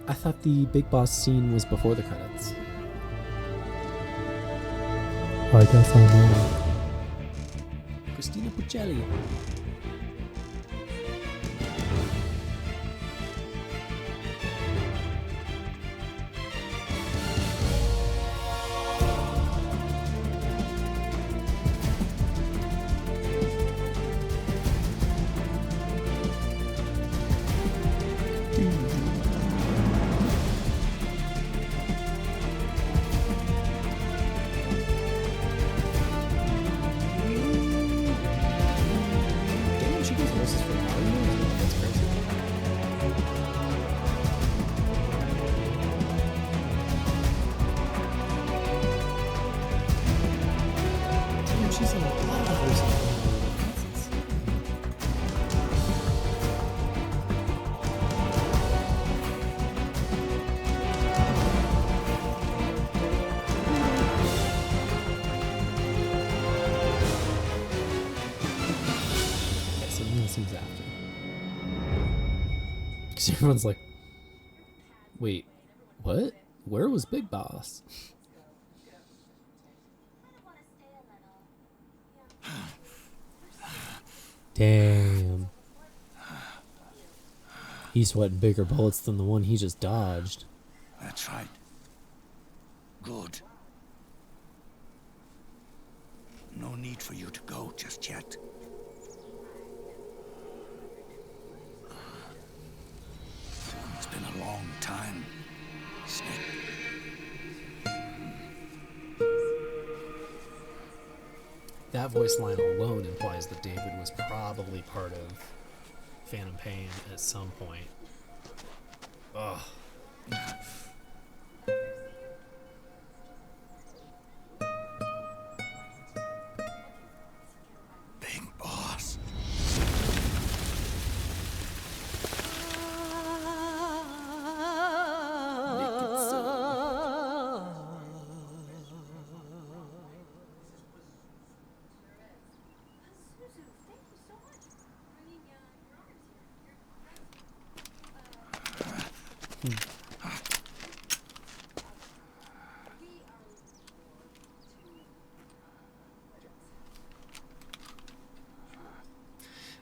I thought the Big Boss scene was before the credits. I guess I'm wrong. Christina Puccelli. Damn, she goes versus for Mario? That's crazy. Damn, she's in a lot of voices for Mario. That's insane. Okay, so then this scene's after. Because everyone's like, wait, what? Where was Big Boss? Damn. He's sweating bigger bullets than the one he just dodged. That's right. Good. No need for you to go just yet. It's been a long time, Snake. that voice line alone implies that David was probably part of Phantom Pain at some point. Ugh. Big boss.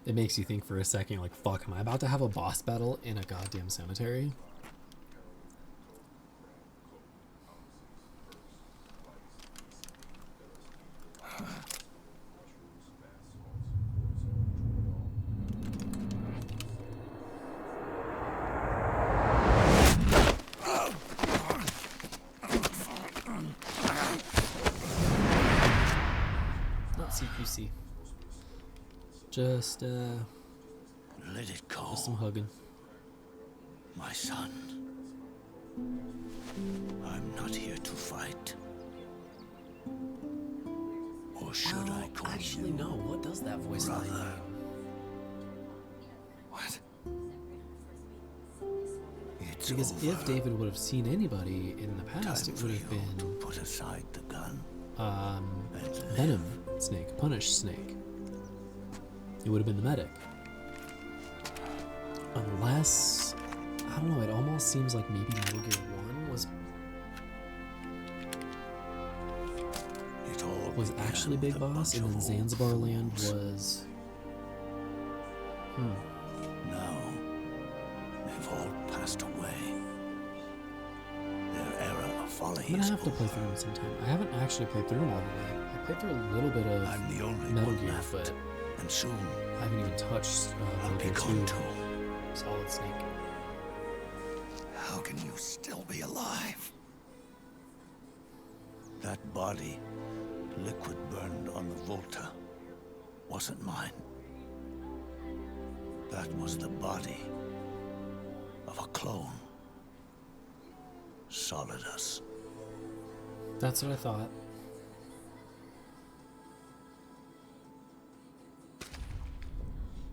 It makes you think for a second, like, fuck, am I about to have a boss battle in a goddamn cemetery? Not CQC. Just, let it go. Just some hugging. My son. I'm not here to fight. Or should I call actually, you? no. What does that voice line mean? What? It's Because over. if David would have seen anybody in the past, Time it would have for you to been put aside the gun. Venom Snake, Punish Snake. It would have been the medic. Unless, I don't know, it almost seems like maybe Metal Gear 1 was actually Big Boss, and then Zanzibar Land was... Now, they've all passed away. Their era of folly I'm gonna is have to play over. through them sometime. I haven't actually played through them all the way. I played through a little bit of I'm the only Metal one Gear, left, but and soon I haven't even touched I'll Metal be Gear gone 2. too. Solid Snake. How can you still be alive? That body, liquid burned on the Volta, wasn't mine. That was the body of a clone. Solidus. That's what I thought.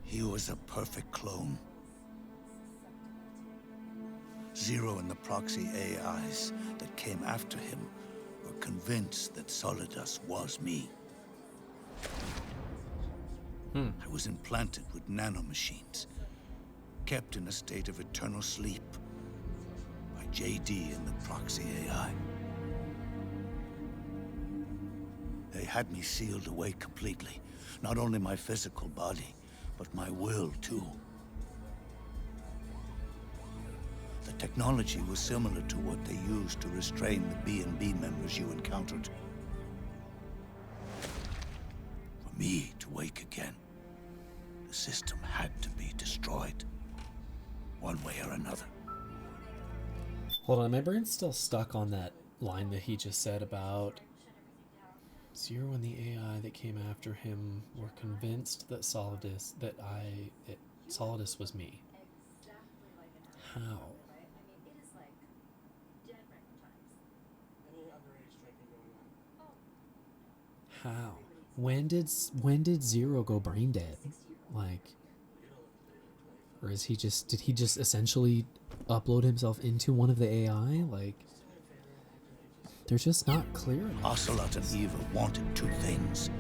He was a perfect clone. Zero and the proxy AIs that came after him were convinced that Solidus was me. I was implanted with nanomachines, kept in a state of eternal sleep by JD and the proxy AI. They had me sealed away completely, not only my physical body, but my will too. The technology was similar to what they used to restrain the B&B members you encountered. For me to wake again, the system had to be destroyed, one way or another. Hold on, my brain's still stuck on that line that he just said about Zero and the AI that came after him were convinced that Solidus was me. How? How? When did Zero go brain dead? Like, or is he just, did he just essentially upload himself into one of the AI? Like, they're just not clear enough. Ocelot and Eva wanted two things: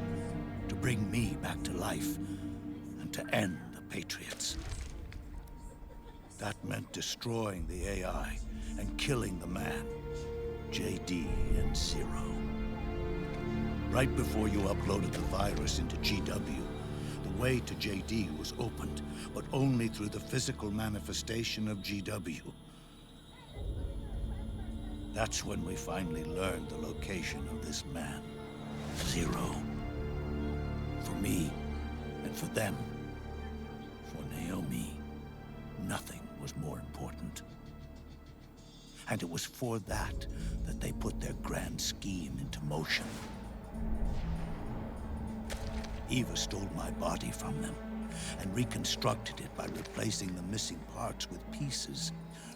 to bring me back to life and to end the Patriots. That meant destroying the AI and killing the man, JD and Zero. Right before you uploaded the virus into GW, the way to JD was opened, but only through the physical manifestation of GW. That's when we finally learned the location of this man, Zero. For me, and for them, for Naomi, nothing was more important. And it was for that they put their grand scheme into motion. Eva stole my body from them and reconstructed it by replacing the missing parts with pieces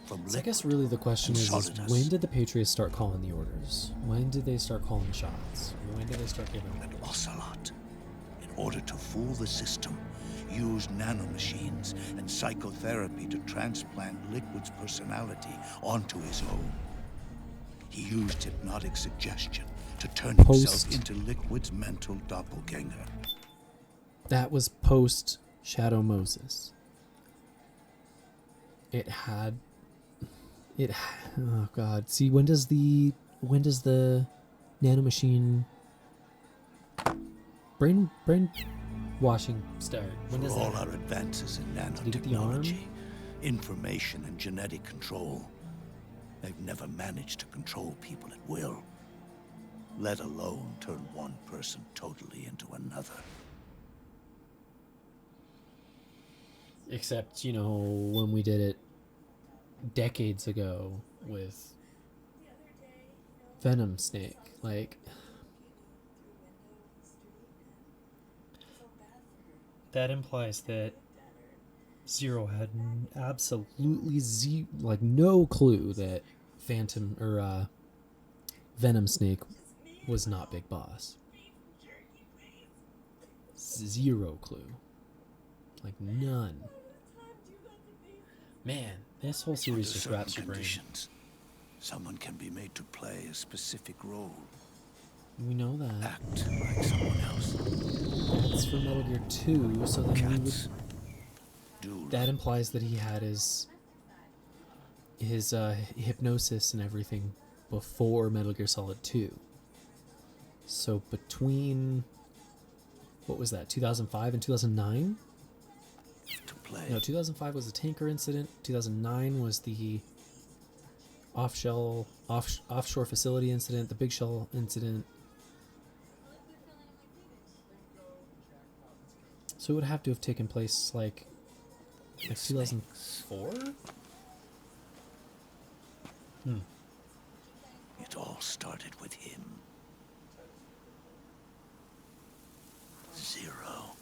from So I guess really the question is when did the Patriots start calling the orders? When did they start calling the shots? When did they start giving orders? Ocelot, in order to fool the system, used nanomachines and psychotherapy to transplant Liquid's personality onto his own. He used hypnotic suggestion to turn himself into Liquid's mental doppelganger. That was post Shadow Moses. Oh god. See, when does the nanomachine brain washing start? When does all our advances in nanotechnology, information and genetic control, they've never managed to control people at will, let alone turn one person totally into another. Except, you know, when we did it decades ago with Venom Snake, like that implies that Zero had absolutely no clue that Phantom or Venom Snake was not Big Boss. Zero clue. Like none. Man, this whole series just wraps your brain. Someone can be made to play a specific role. We know that. Act like someone else. That's for Metal Gear 2, so then that implies that he had his hypnosis and everything before Metal Gear Solid 2. So between, what was that, 2005 and 2009? No, 2005 was the tanker incident. 2009 was the offshore facility incident, the big shell incident. So it would have to have taken place like 2004? It all started with him. Zero.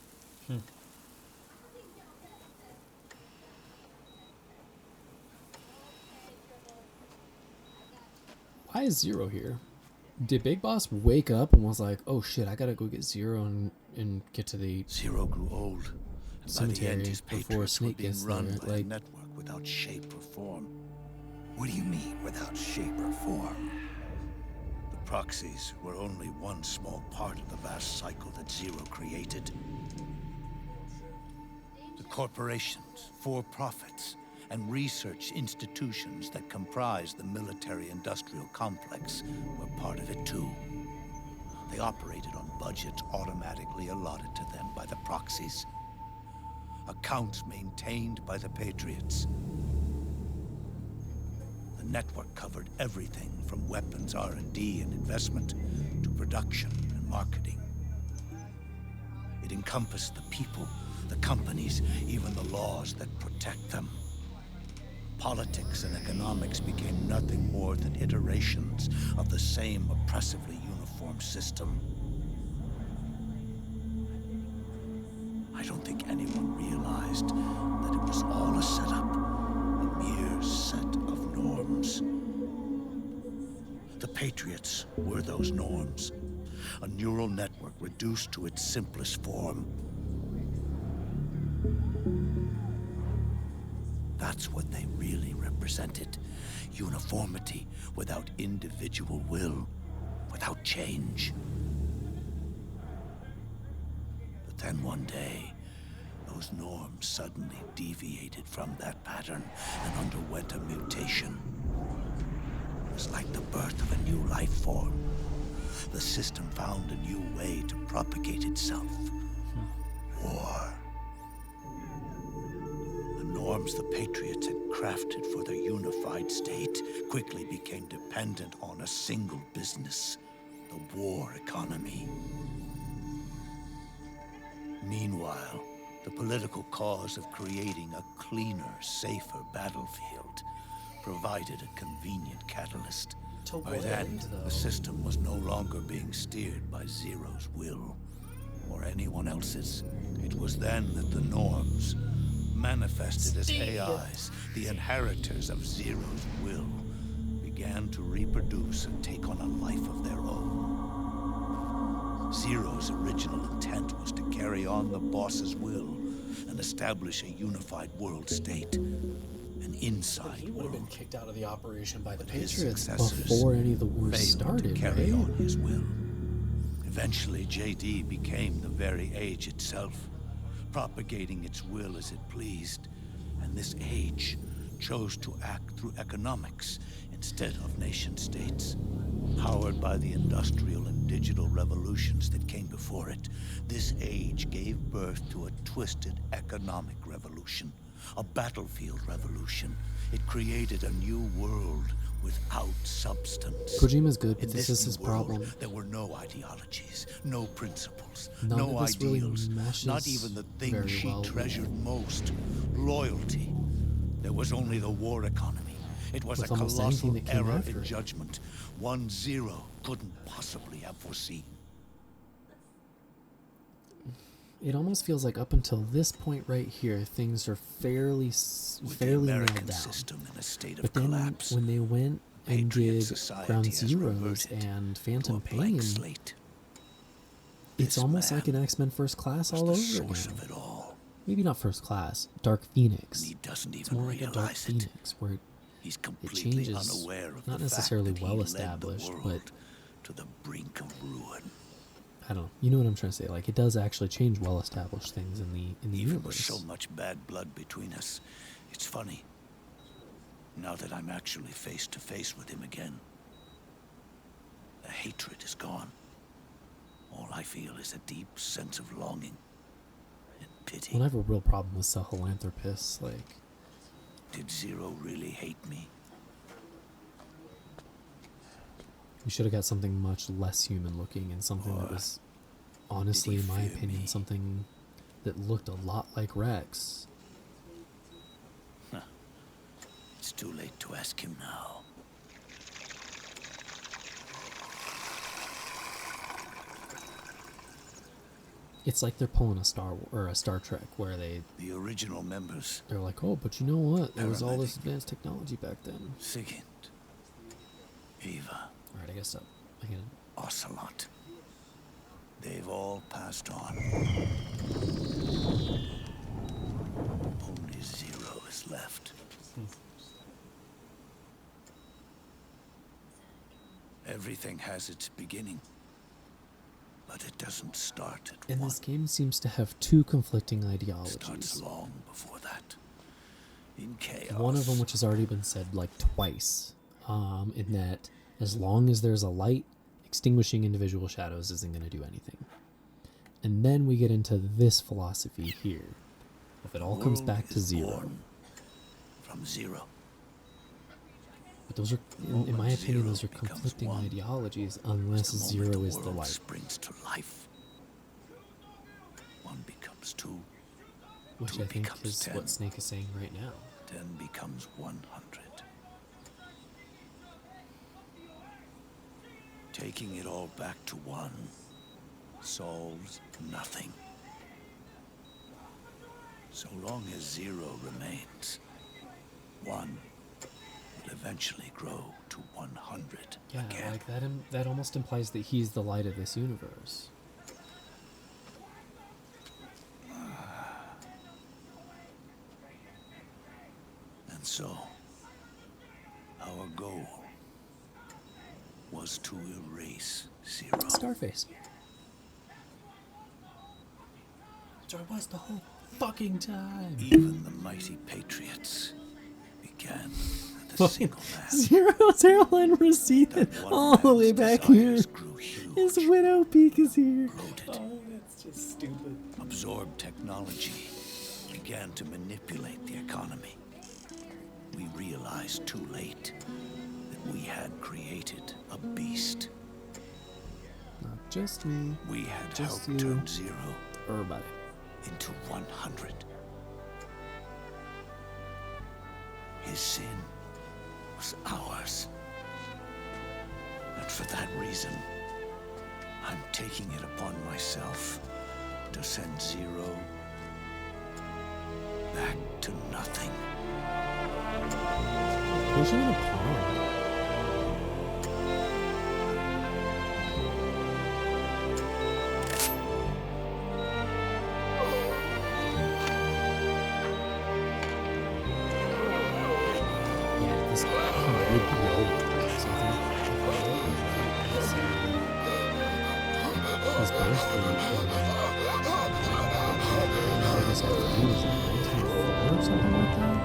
Why is Zero here? Did Big Boss wake up and was like, "Oh shit, I gotta go get Zero and get to the Zero grew old. cemetery before Snake gets there"? Like a network without shape or form. What do you mean without shape or form? The proxies were only one small part of the vast cycle that Zero created. The corporations, for-profits, and research institutions that comprise the military-industrial complex were part of it too. They operated on budgets automatically allotted to them by the proxies. Accounts maintained by the Patriots. The network covered everything from weapons R&D and investment to production and marketing. It encompassed the people, the companies, even the laws that protect them. Politics and economics became nothing more than iterations of the same oppressively uniform system. I don't think anyone realized that it was all a setup, a mere set of norms. The Patriots were those norms, a neural network reduced to its simplest form. That's what they really represented. Uniformity without individual will, without change. But then one day, those norms suddenly deviated from that pattern and underwent a mutation. It was like the birth of a new life form. The system found a new way to propagate itself. War. Norms the Patriots had crafted for their unified state quickly became dependent on a single business, the war economy. Meanwhile, the political cause of creating a cleaner, safer battlefield provided a convenient catalyst. By then, the system was no longer being steered by Zero's will. or anyone else's. It was then that the norms, manifested as AIs, the inheritors of Zero's will, began to reproduce and take on a life of their own. Zero's original intent was to carry on the boss's will and establish a unified world state, an inside He would have been world. kicked out of the operation by the His Patriots successors before any of the wars failed started, to carry right? on his will. Eventually, JD became the very age itself, propagating its will as it pleased, and this age chose to act through economics instead of nation-states. Powered by the industrial and digital revolutions that came before it, this age gave birth to a twisted economic revolution, a battlefield revolution. It created a new world without substance. Kojima's good, but In this is new his world, problem. There were no ideologies, no principles, None no of this really ideals, meshes not even the thing very she well with- treasured most, loyalty. There was only the war economy. It was With a almost colossal anything that came error after in it. judgment, one Zero couldn't possibly have foreseen. It almost feels like up until this point right here, things are fairly With the nailed American down. system in a state of But then collapse, when they went and Patriot did society Ground has Zeroes reverted and to a Phantom blank Pain, slate. it's This almost like man an X-Men First Class was all the over source again. of it all. Maybe not First Class, Dark Phoenix. And he doesn't It's even more like a Dark realize it. Phoenix where He's it completely changes, unaware of not the necessarily fact that he well led the established, world but to the brink of ruin. I don't know. You know what I'm trying to say? Like, it does actually change well-established things in the Even universe. with so much bad blood between us, it's funny. Now that I'm actually face to face with him again, the hatred is gone. All I feel is a deep sense of longing and pity. Well, I have a real problem with philanthropists. Like, Did Zero really hate me? we should have got something much less human-looking and something that was, honestly, did in he my fear opinion, me? something that looked a lot like Rex. It's too late to ask him now. It's like they're pulling a Star Trek where The original members, they're like, oh, but you know what? There was all this Paramedic. advanced technology back then. Sigint, Eva, All right, I guess I can. Ocelot. They've all passed on. Only Zero is left. Everything has its beginning, but it doesn't start at And one. this game seems to have two conflicting It ideologies. starts long before that. In chaos. One of them, which has already been said like twice, in that as long as there's a light, extinguishing individual shadows isn't going to do anything. And then we get into this philosophy here. If it all comes World back to is zero. born from zero. But those are, in my Moment opinion, zero those are becomes conflicting one. ideologies unless The moment zero is the world light. springs to life. One becomes two, Which two I think becomes is 10. what Snake is saying right now. 10 becomes 100. Taking it all back to one solves nothing. So long as zero remains, one will eventually grow to 100 Yeah, again. like that almost implies that he's the light of this universe. And so, our goal was to erase zero. Scarface. Which I was the whole fucking time. Even the mighty patriots began with a single man. Zero's hairline receded That one all the way man's back here. desires grew huge, His widow peak is here. bloated, Oh, that's just stupid. absorbed technology, began to manipulate the economy. We realized too late that we had created a beast. Not just me. We had Just helped you. turn zero Everybody. into 100. His sin was ours. And for that reason, I'm taking it upon myself to send Zero back to nothing. Who's in a pond? Yeah, this would be old. His birthday August 15 was like 1904 or something like that.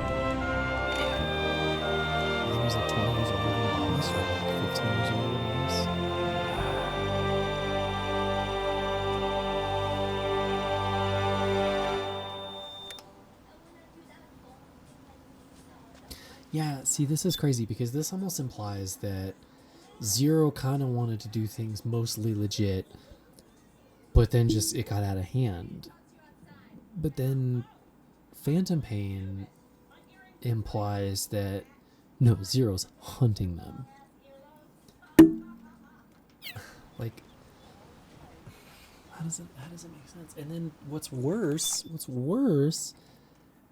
I think he was like 20 years older than us, or like 15 years older than us. Yeah, see, this is crazy because this almost implies that Zero kind of wanted to do things mostly legit, but then just it got out of hand. But then Phantom Pain implies that no, Zero's hunting them. Like, how does it make sense? And then what's worse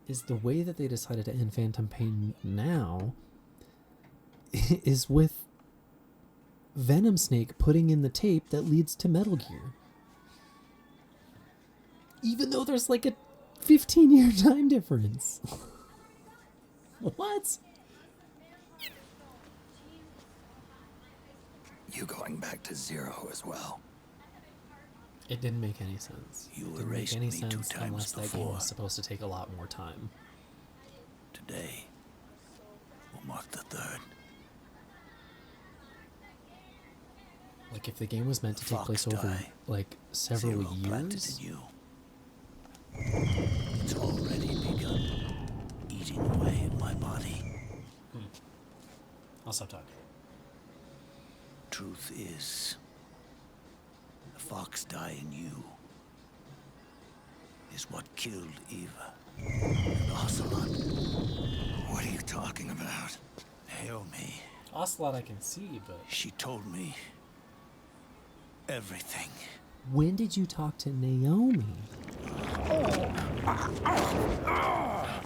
is the way that they decided to end Phantom Pain now is with Venom Snake putting in the tape that leads to Metal Gear. Even though there's like a 15-year time difference. What? You going back to Zero as well? It didn't make any sense. You It didn't erased make any me 2 sense times unless that game before. was supposed to take a lot more time. Today will mark the 3rd. Like, if the game was meant to take place over, die. like, several Zero planted years... in you. It's already begun eating away at my body. I'll stop talking. Truth is, the fox die in you is what killed Eva and Ocelot. What are you talking about? Naomi. Ocelot I can see, but... She told me everything. When did you talk to Naomi?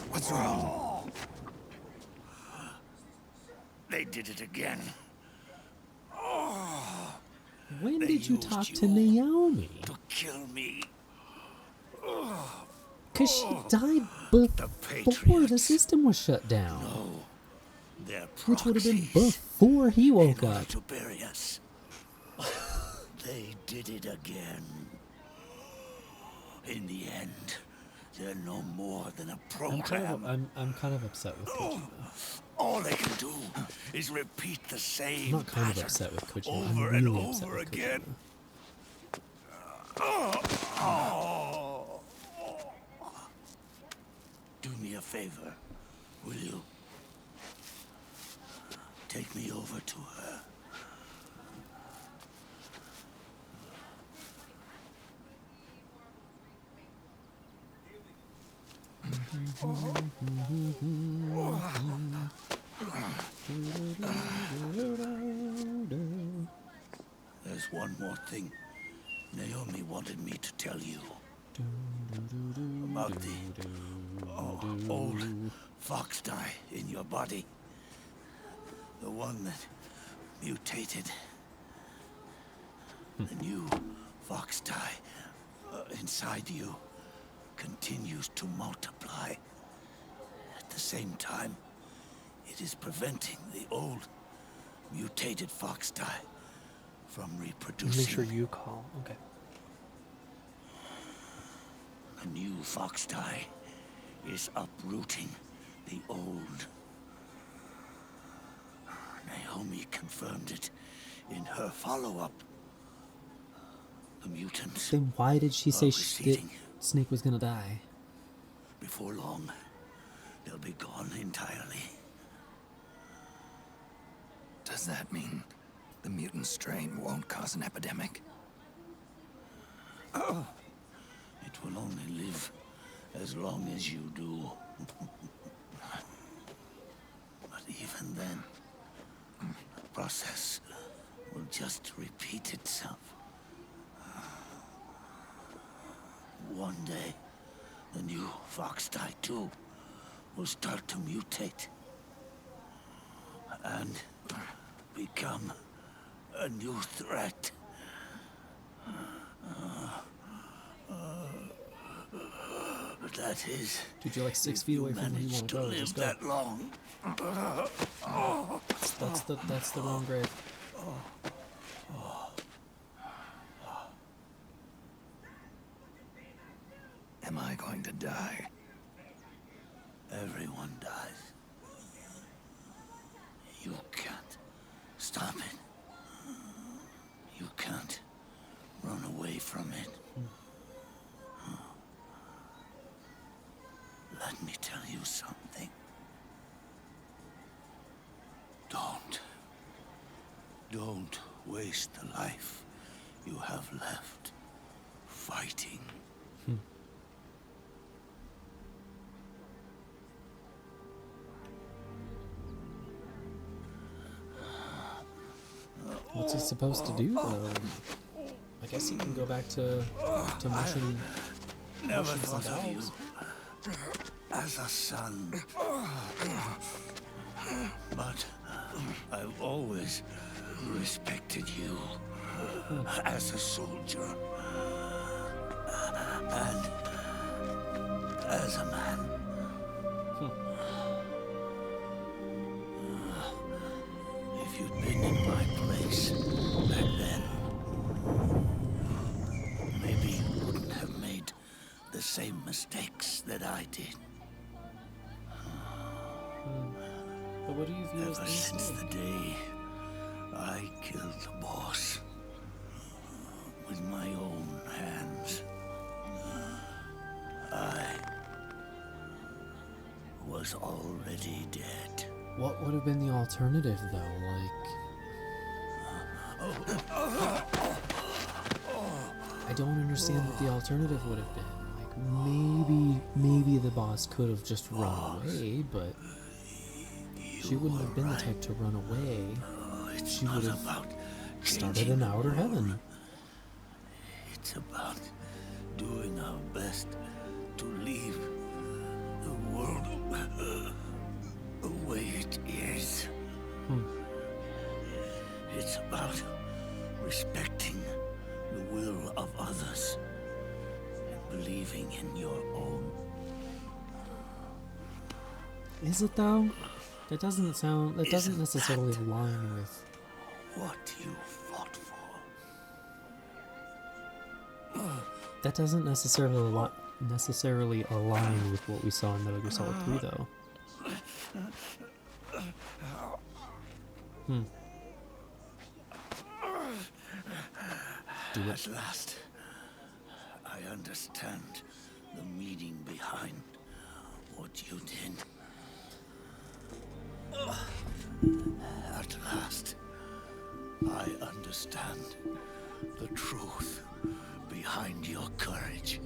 What's wrong? They did it again. When They did you used talk you to Naomi? To kill me. Because she died before Patriots. the system was shut down. No. They're Which would have been proxies before he woke in order up. to bury us. They did it again. In the end, they're no more than a program. I'm kind of upset with Kojima. All they can do is repeat the I'm same not kind of pattern upset with Kojima. over I'm and really upset over with again. Kojima. Do me a favor, will you? Take me over to her. There's one more thing Naomi wanted me to tell you. About the old fox die in your body. The one that mutated. The new fox die inside you continues to multiply. At the same time, it is preventing the old mutated fox die from reproducing. Make sure you call. Okay. The new fox die is uprooting the old. Naomi confirmed it in her follow-up. The mutants. Then why did she say that receding. Snake was gonna die? Before long, they'll be gone entirely. Does that mean the mutant strain won't cause an epidemic? It will only live as long as you do. But even then, the process will just repeat itself. fox die too will start to mutate and become a new threat. That is, dude, you're like 6 feet away from where you want to go. Just go. That long. That's the wrong grave. Am I going to die? Everyone dies. You can't stop it. You can't run away from it. Let me tell you something. Don't waste the life you have left fighting. What's he supposed to do, though? I guess he can go back to mushing. Never thought of you as a son, but I've always respected you as a soldier and as a man. If you'd been in my place back then, maybe you wouldn't have made the same mistakes that I did. But what do you view as Ever since the day I killed the boss with my own hands, I was already dead. What would have been the alternative, though? I don't understand what the alternative would have been. Like, maybe the boss could have just run away, but she wouldn't have been the type to run away. She would have started an outer heaven. It's about doing our best to leave the world the way it is. It's about respecting the will of others and believing in your own. Is it, though? That doesn't sound. That doesn't necessarily align with what you fought for. That doesn't necessarily align with what we saw in Metal Gear Solid 3, though. Do it. At last, I understand the meaning behind what you did. At last, I understand the truth behind your courage.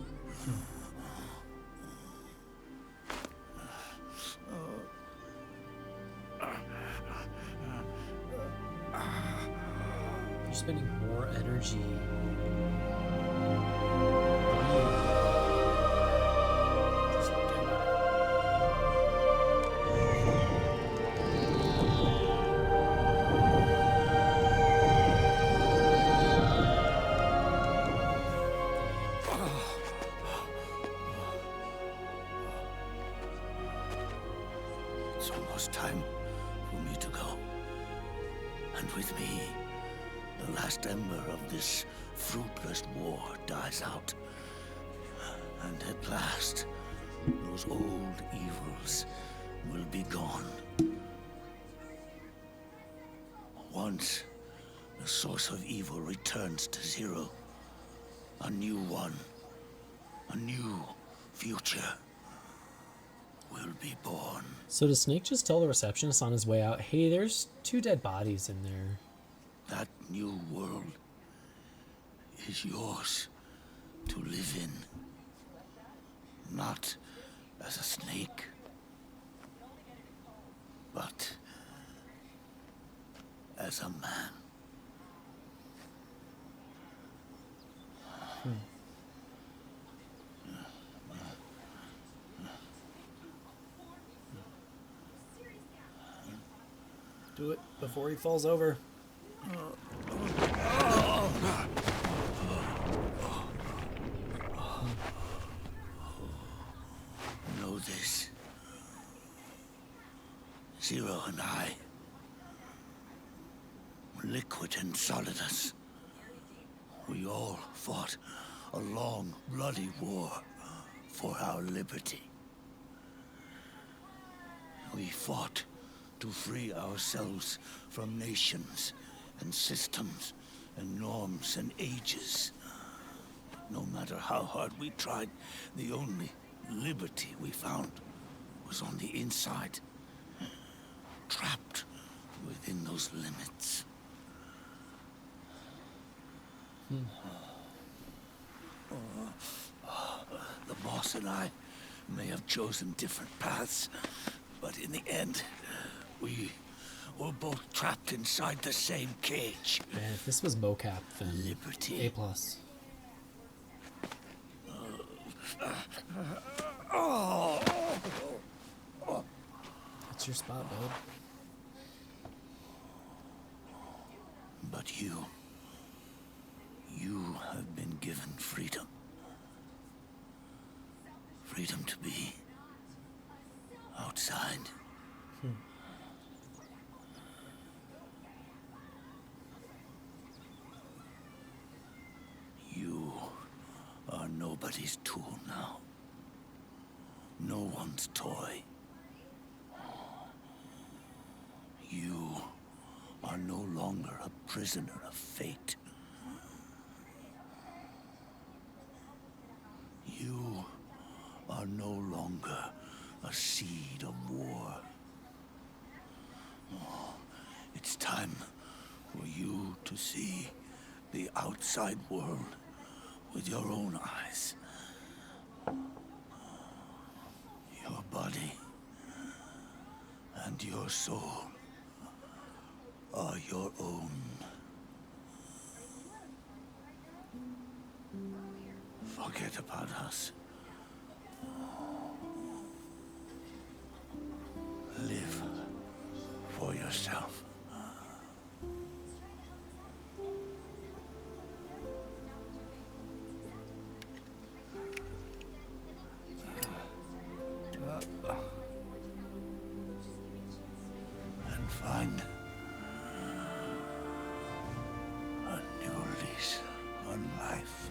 You're spending more energy. It's almost time for me to go. And with me, the last ember of this fruitless war dies out. And at last, those old evils will be gone. Once the source of evil returns to zero, a new one, a new future will be born. So does Snake just tell the receptionist on his way out, hey, there's 2 dead bodies in there? That new world is yours to live in. Not as a snake, but as a man. Do it before he falls over. Know this. Zero and I were liquid and solidus. We all fought a long, bloody war for our liberty. We fought to free ourselves from nations and systems and norms and ages. No matter how hard we tried, the only liberty we found was on the inside, trapped within those limits. The boss and I may have chosen different paths, but in the end, we were both trapped inside the same cage. Man, if this was mocap, then Liberty. A+. That's your spot, bud. But you have been given freedom. Freedom to be outside. You are nobody's tool now. No one's toy. You are no longer a prisoner of fate. You are no longer a seed of war. It's time for you to see the outside world with your own eyes. Your body and your soul are your own. Forget about us. Live for yourself. And find a new lease on life.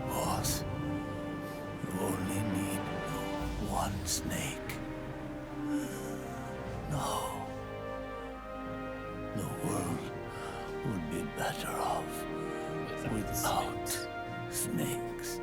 Boss, you only need one snake. No. The world would be better off without snakes.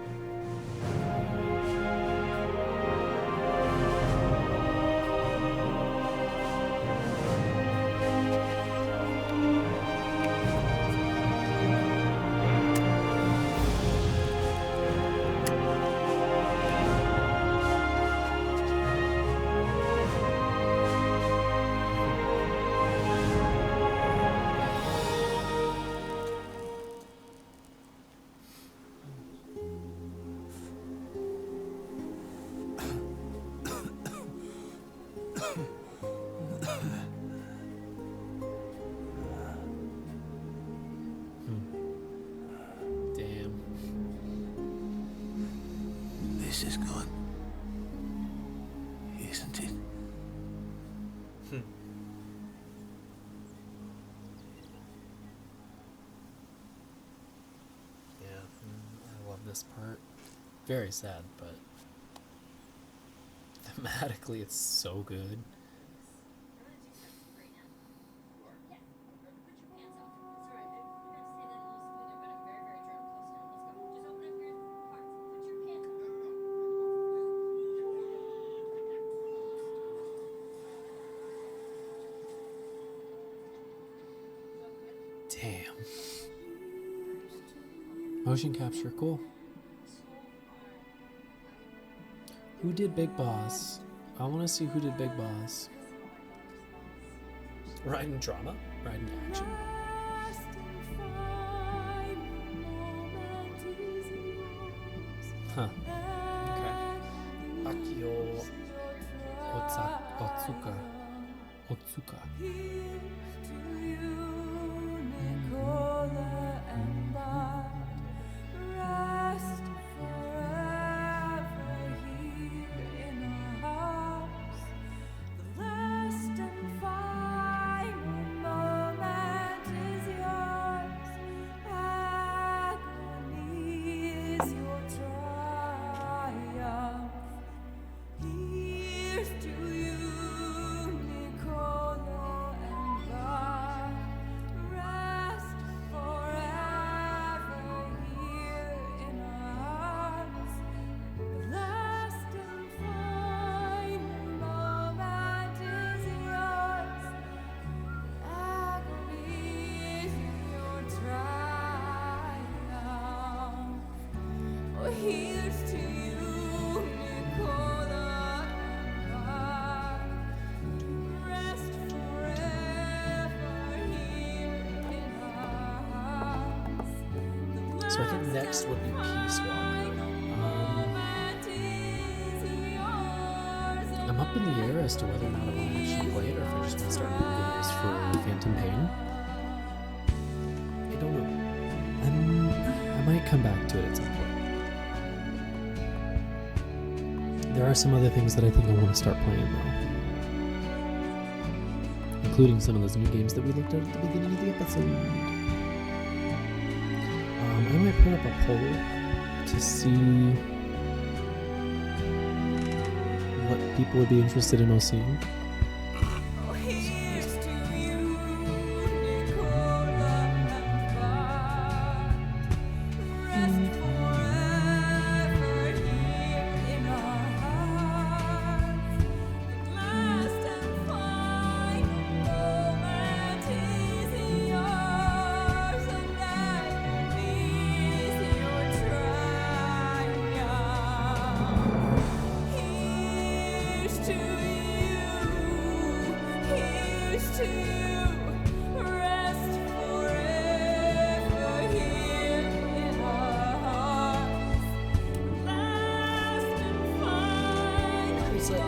Damn. This is good, isn't it? Yeah, I love this part. Very sad, but thematically it's so good. Damn. Motion capture, cool. Who did Big Boss? I want to see who did Big Boss. Riding drama? Riding action? Huh. Okay. Akio Otsuka. So I think next would be Peace Walker. I'm up in the air as to whether or not I want to actually play it, or if I just want to start doing videos for Phantom Pain. I don't know. I might come back to it at some point. There are some other things that I think I want to start playing though, including some of those new games that we looked at the beginning of the episode. I might put up a poll to see what people would be interested in us seeing.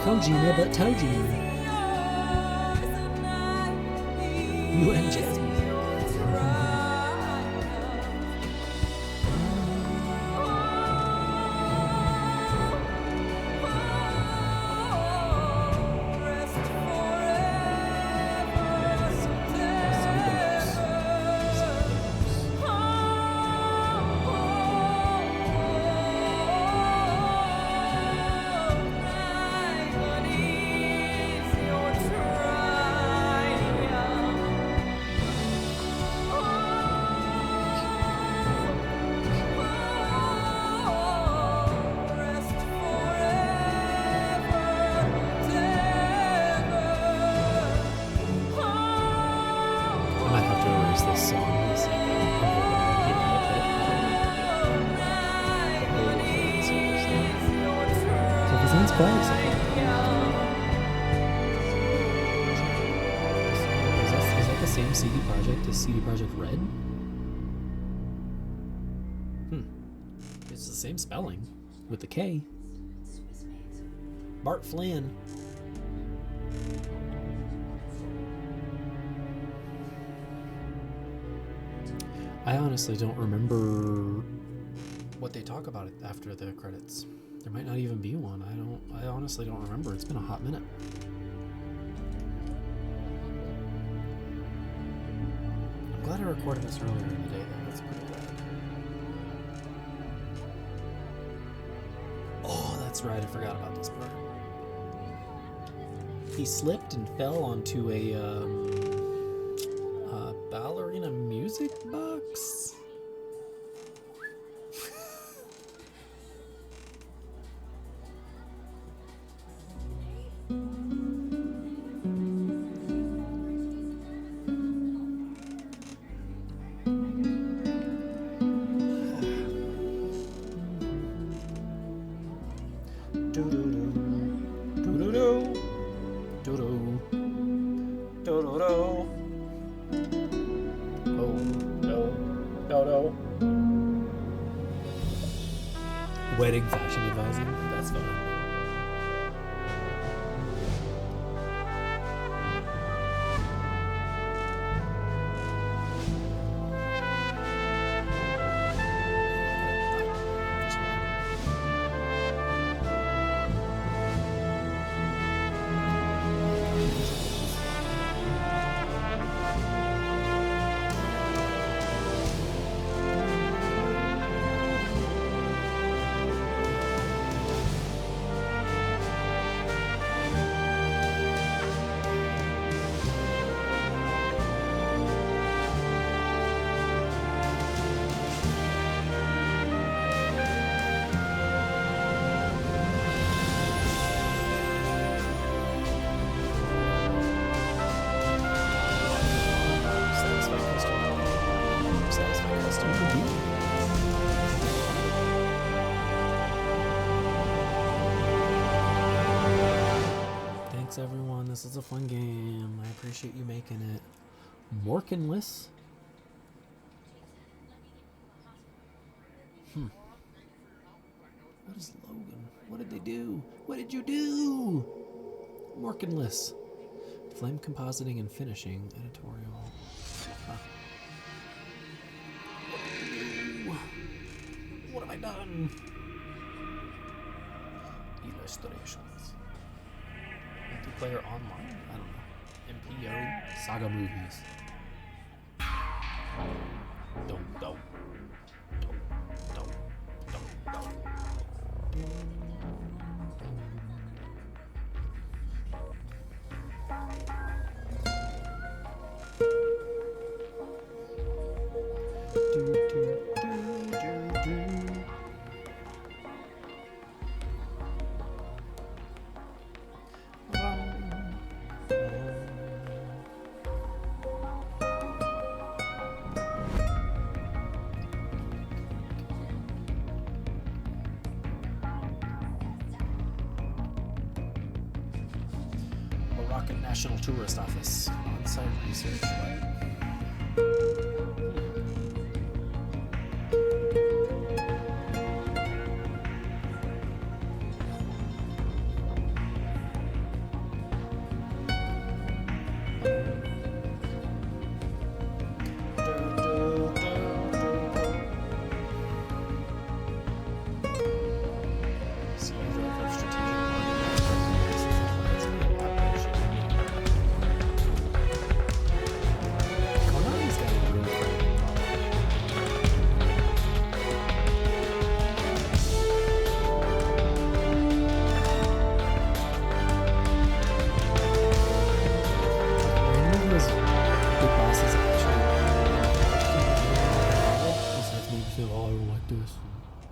Kojima, but Tojima. You and Jasmine. CD Projekt is CD Projekt Red? It's the same spelling with the K. Bart Flynn. I honestly don't remember what they talk about after the credits. There might not even be one. I honestly don't remember. It's been a hot minute. I'm glad I recorded this earlier in the day though. That's pretty good. Oh, that's right. I forgot about this part. He slipped and fell onto a ballerina music box. Wedding fashion advising. That's fun. Thanks everyone, this is a fun game. I appreciate you making it. Morkenless? What is Logan? What did they do? What did you do? Morkenless. Flame compositing and finishing. Editorial. Huh. What have I done? Illustrations. Multiplayer online? I don't know. MPO Saga Movies. Don't. Moroccan National Tourist Office. On-site research, right?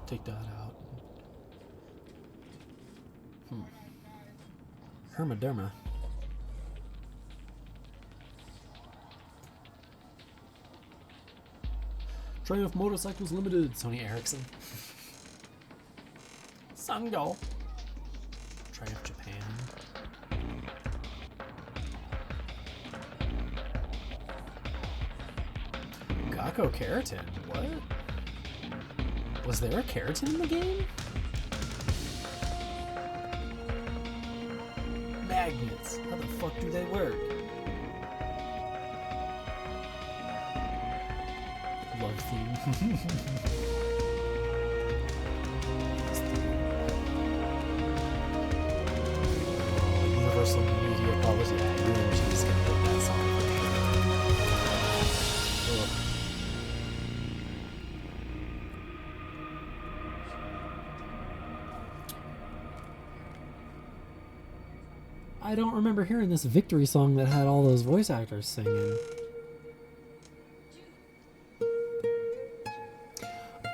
Take that out. Hermoderma. Triumph Motorcycles Limited. Sony Ericsson. Sungo. Triumph Japan. Kako Keratin. What? Was there a keratin in the game? Magnets. How the fuck do they work? Love theme. Universal Media Quality. Yeah, UMG's gonna put that song. I don't remember hearing this victory song that had all those voice actors singing.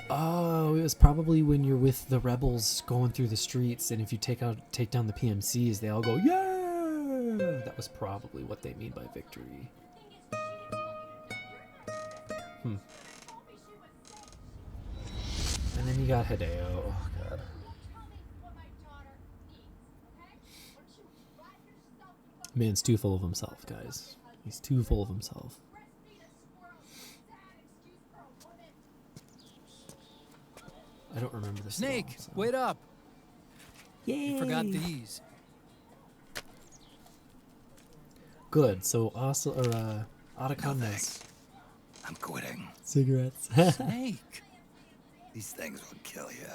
Oh, it was probably when you're with the rebels going through the streets, and if you take down the PMCs, they all go, yeah! That was probably what they mean by victory. And then you got Hideo. Oh, God. Man's too full of himself, guys. He's too full of himself. I don't remember this. Snake, at all, so. wait up. Yay! You forgot these. Good. So also, Otacon No, has I'm quitting. cigarettes. Snake, These things will kill you.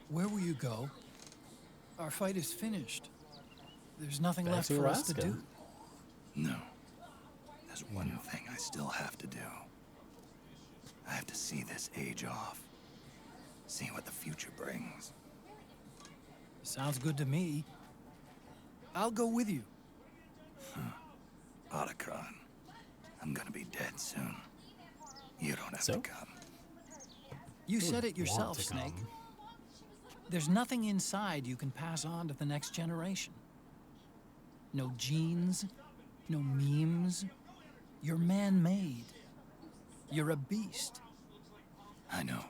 where will you go? Our fight is finished. There's nothing Back left to for us to Alaska. do. No. There's one thing I still have to do. I have to see this age off. See what the future brings. Sounds good to me. I'll go with you. Otacon, I'm gonna be dead soon. You don't have So? to come. You Who said would it yourself, want to Snake. come? There's nothing inside you can pass on to the next generation. No genes, no memes. You're man-made. You're a beast. I know.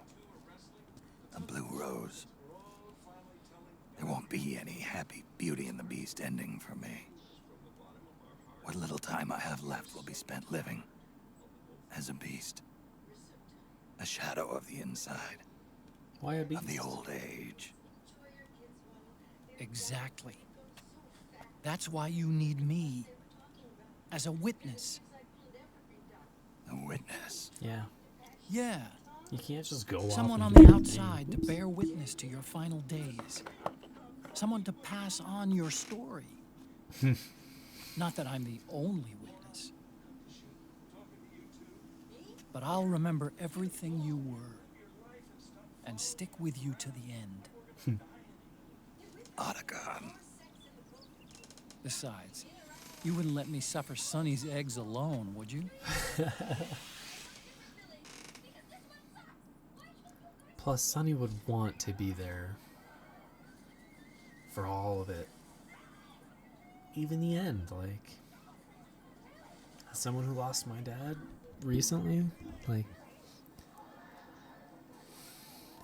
A blue rose. There won't be any happy Beauty and the Beast ending for me. What little time I have left will be spent living as a beast. A shadow of the inside. Why a beast? Of the old age. Exactly. That's why you need me. As a witness. A witness. Yeah. Yeah. You can't just go Someone off on and the do outside to things. bear witness to your final days. Someone to pass on your story. Not that I'm the only witness. But I'll remember everything you were. And stick with you to the end. Otacon. Besides, you wouldn't let me suffer Sonny's eggs alone, would you? Plus, Sonny would want to be there for all of it. Even the end, like, as someone who lost my dad recently, like,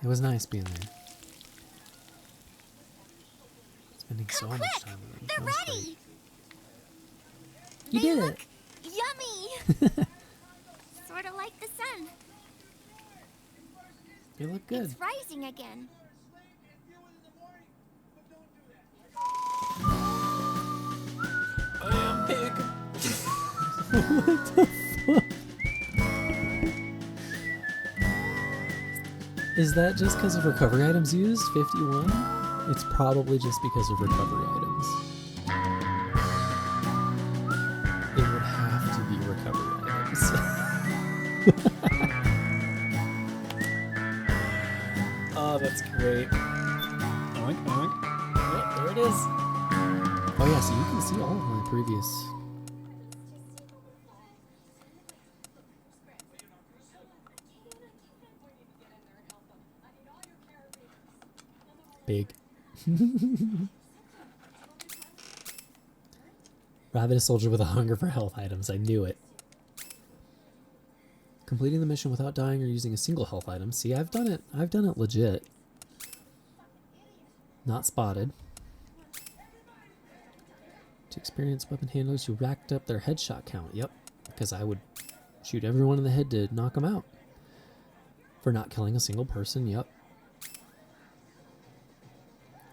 it was nice being there. Spending so much time with him. They're That was ready! great. You They did look it! yummy! Sort of like the sun. You look good. It's rising again. I am big. What the fuck? Is that just because of recovery items used? 51? It's probably just because of recovery items. It would have to be recovery items. Oh, that's great. Oink, oink. Yep, there it is. Oh yeah, so you can see all of my previous... Big. Ravenous soldier with a hunger for health items. I knew it. Completing the mission without dying or using a single health item. See, I've done it. I've done it legit. Not spotted. To experienced weapon handlers who racked up their headshot count. Yep. Because I would shoot everyone in the head to knock them out. For not killing a single person. Yep.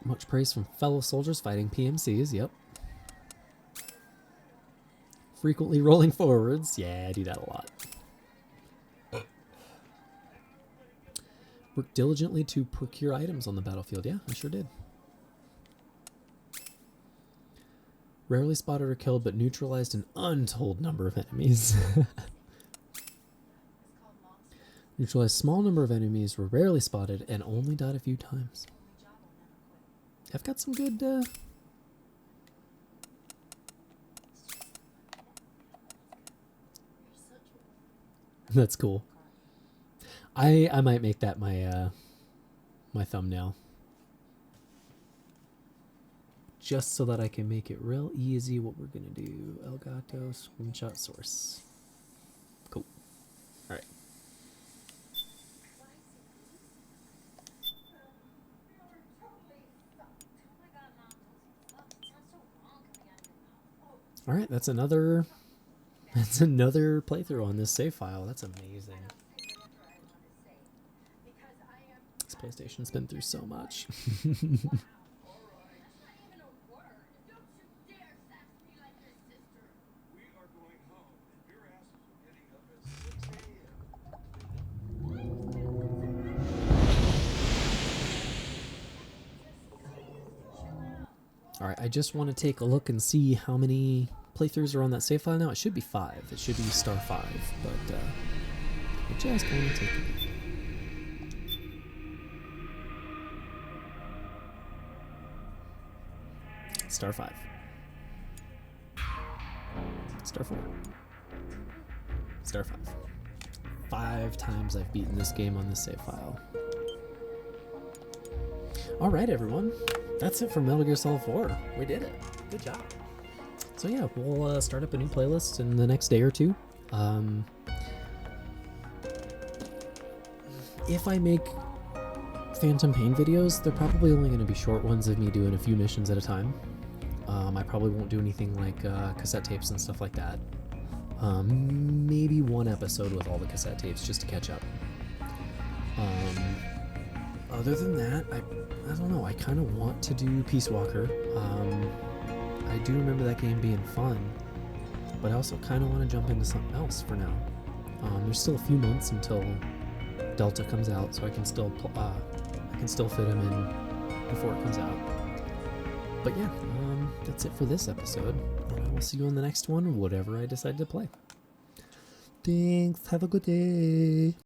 Much praise from fellow soldiers fighting PMCs. Yep. Frequently rolling forwards. Yeah, I do that a lot. Work diligently to procure items on the battlefield. Yeah, I sure did. Rarely spotted or killed, but neutralized an untold number of enemies. Neutralized small number of enemies, were rarely spotted, and only died a few times. I've got some good, That's cool. I might make that my, my thumbnail. Just so that I can make it real easy what we're going to do. Elgato, screenshot source. Cool. Alright. Alright, that's another playthrough on this save file. That's amazing. This PlayStation's been through so much. Alright, I just want to take a look and see how many playthroughs are on that save file now. It should be 5. It should be star 5, but I just want to take a look. Star 5. Star 4. Star 5. 5 times I've beaten this game on this save file. Alright, everyone. That's it for Metal Gear Solid 4. We did it. Good job. So yeah, we'll start up a new playlist in the next day or two. If I make Phantom Pain videos, they're probably only going to be short ones of me doing a few missions at a time. I probably won't do anything like cassette tapes and stuff like that. Maybe one episode with all the cassette tapes just to catch up. Other than that, I don't know, I kind of want to do Peace Walker. I do remember that game being fun, but I also kind of want to jump into something else for now. There's still a few months until Delta comes out, so I can still fit him in before it comes out. But yeah, that's it for this episode, and I will see you on the next one, whatever I decide to play. Thanks, have a good day.